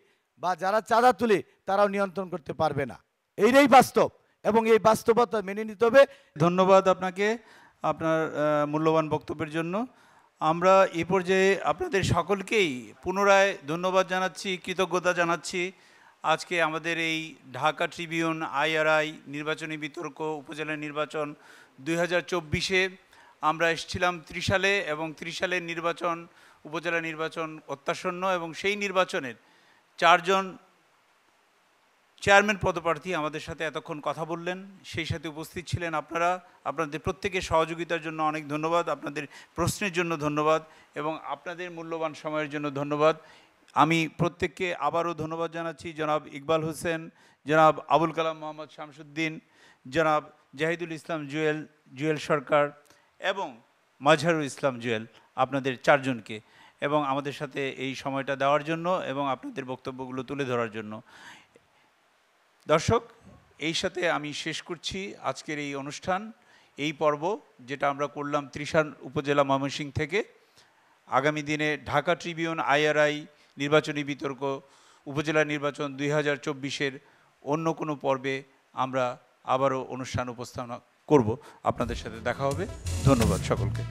বা যারা চাঁদা তুলে তারাও নিয়ন্ত্রণ করতে পারবে না। এইটাই বাস্তব এবং এই বাস্তবতা মেনে নিতে হবে। ধন্যবাদ আপনাকে আপনার মূল্যবান বক্তব্যের জন্য। আমরা এ পর্যায়ে আপনাদের সকলকেই পুনরায় ধন্যবাদ জানাচ্ছি, কৃতজ্ঞতা জানাচ্ছি। আজকে আমাদের এই ঢাকা ট্রিবিউন আইআরআই নির্বাচনী বিতর্ক উপজেলা নির্বাচন 2024-এ আমরা এসেছিলাম ত্রিশালে, এবং ত্রিশালের নির্বাচন উপজেলা নির্বাচন অত্যাসন্ন, এবং সেই নির্বাচনের 4 জন চেয়ারম্যান পদপ্রার্থী আমাদের সাথে এতক্ষণ কথা বললেন, সেই সাথে উপস্থিত ছিলেন আপনারা। আপনাদের প্রত্যেকের সহযোগিতার জন্য অনেক ধন্যবাদ, আপনাদের প্রশ্নের জন্য ধন্যবাদ এবং আপনাদের মূল্যবান সময়ের জন্য ধন্যবাদ। আমি প্রত্যেককে আবারও ধন্যবাদ জানাচ্ছি, জনাব ইকবাল হোসেন, জনাব আবুল কালাম মোহাম্মদ শামসুদ্দিন, জনাব জাহিদুল ইসলাম জুয়েল সরকার এবং মাজহারুল ইসলাম জুয়েল, আপনাদের 4 জনকে, এবং আমাদের সাথে এই সময়টা দেওয়ার জন্য এবং আপনাদের বক্তব্যগুলো তুলে ধরার জন্য। দর্শক, এই সাথে আমি শেষ করছি আজকের এই অনুষ্ঠান, এই পর্ব যেটা আমরা করলাম ত্রিশাল উপজেলা ময়মনসিংহ থেকে। আগামী দিনে ঢাকা ট্রিবিউন আইআরআই নির্বাচনী বিতর্ক উপজেলা নির্বাচন 2024-এর অন্য কোনো পর্বে আমরা আবারও অনুষ্ঠান উপস্থাপনা করব। আপনাদের সাথে দেখা হবে। ধন্যবাদ সকলকে।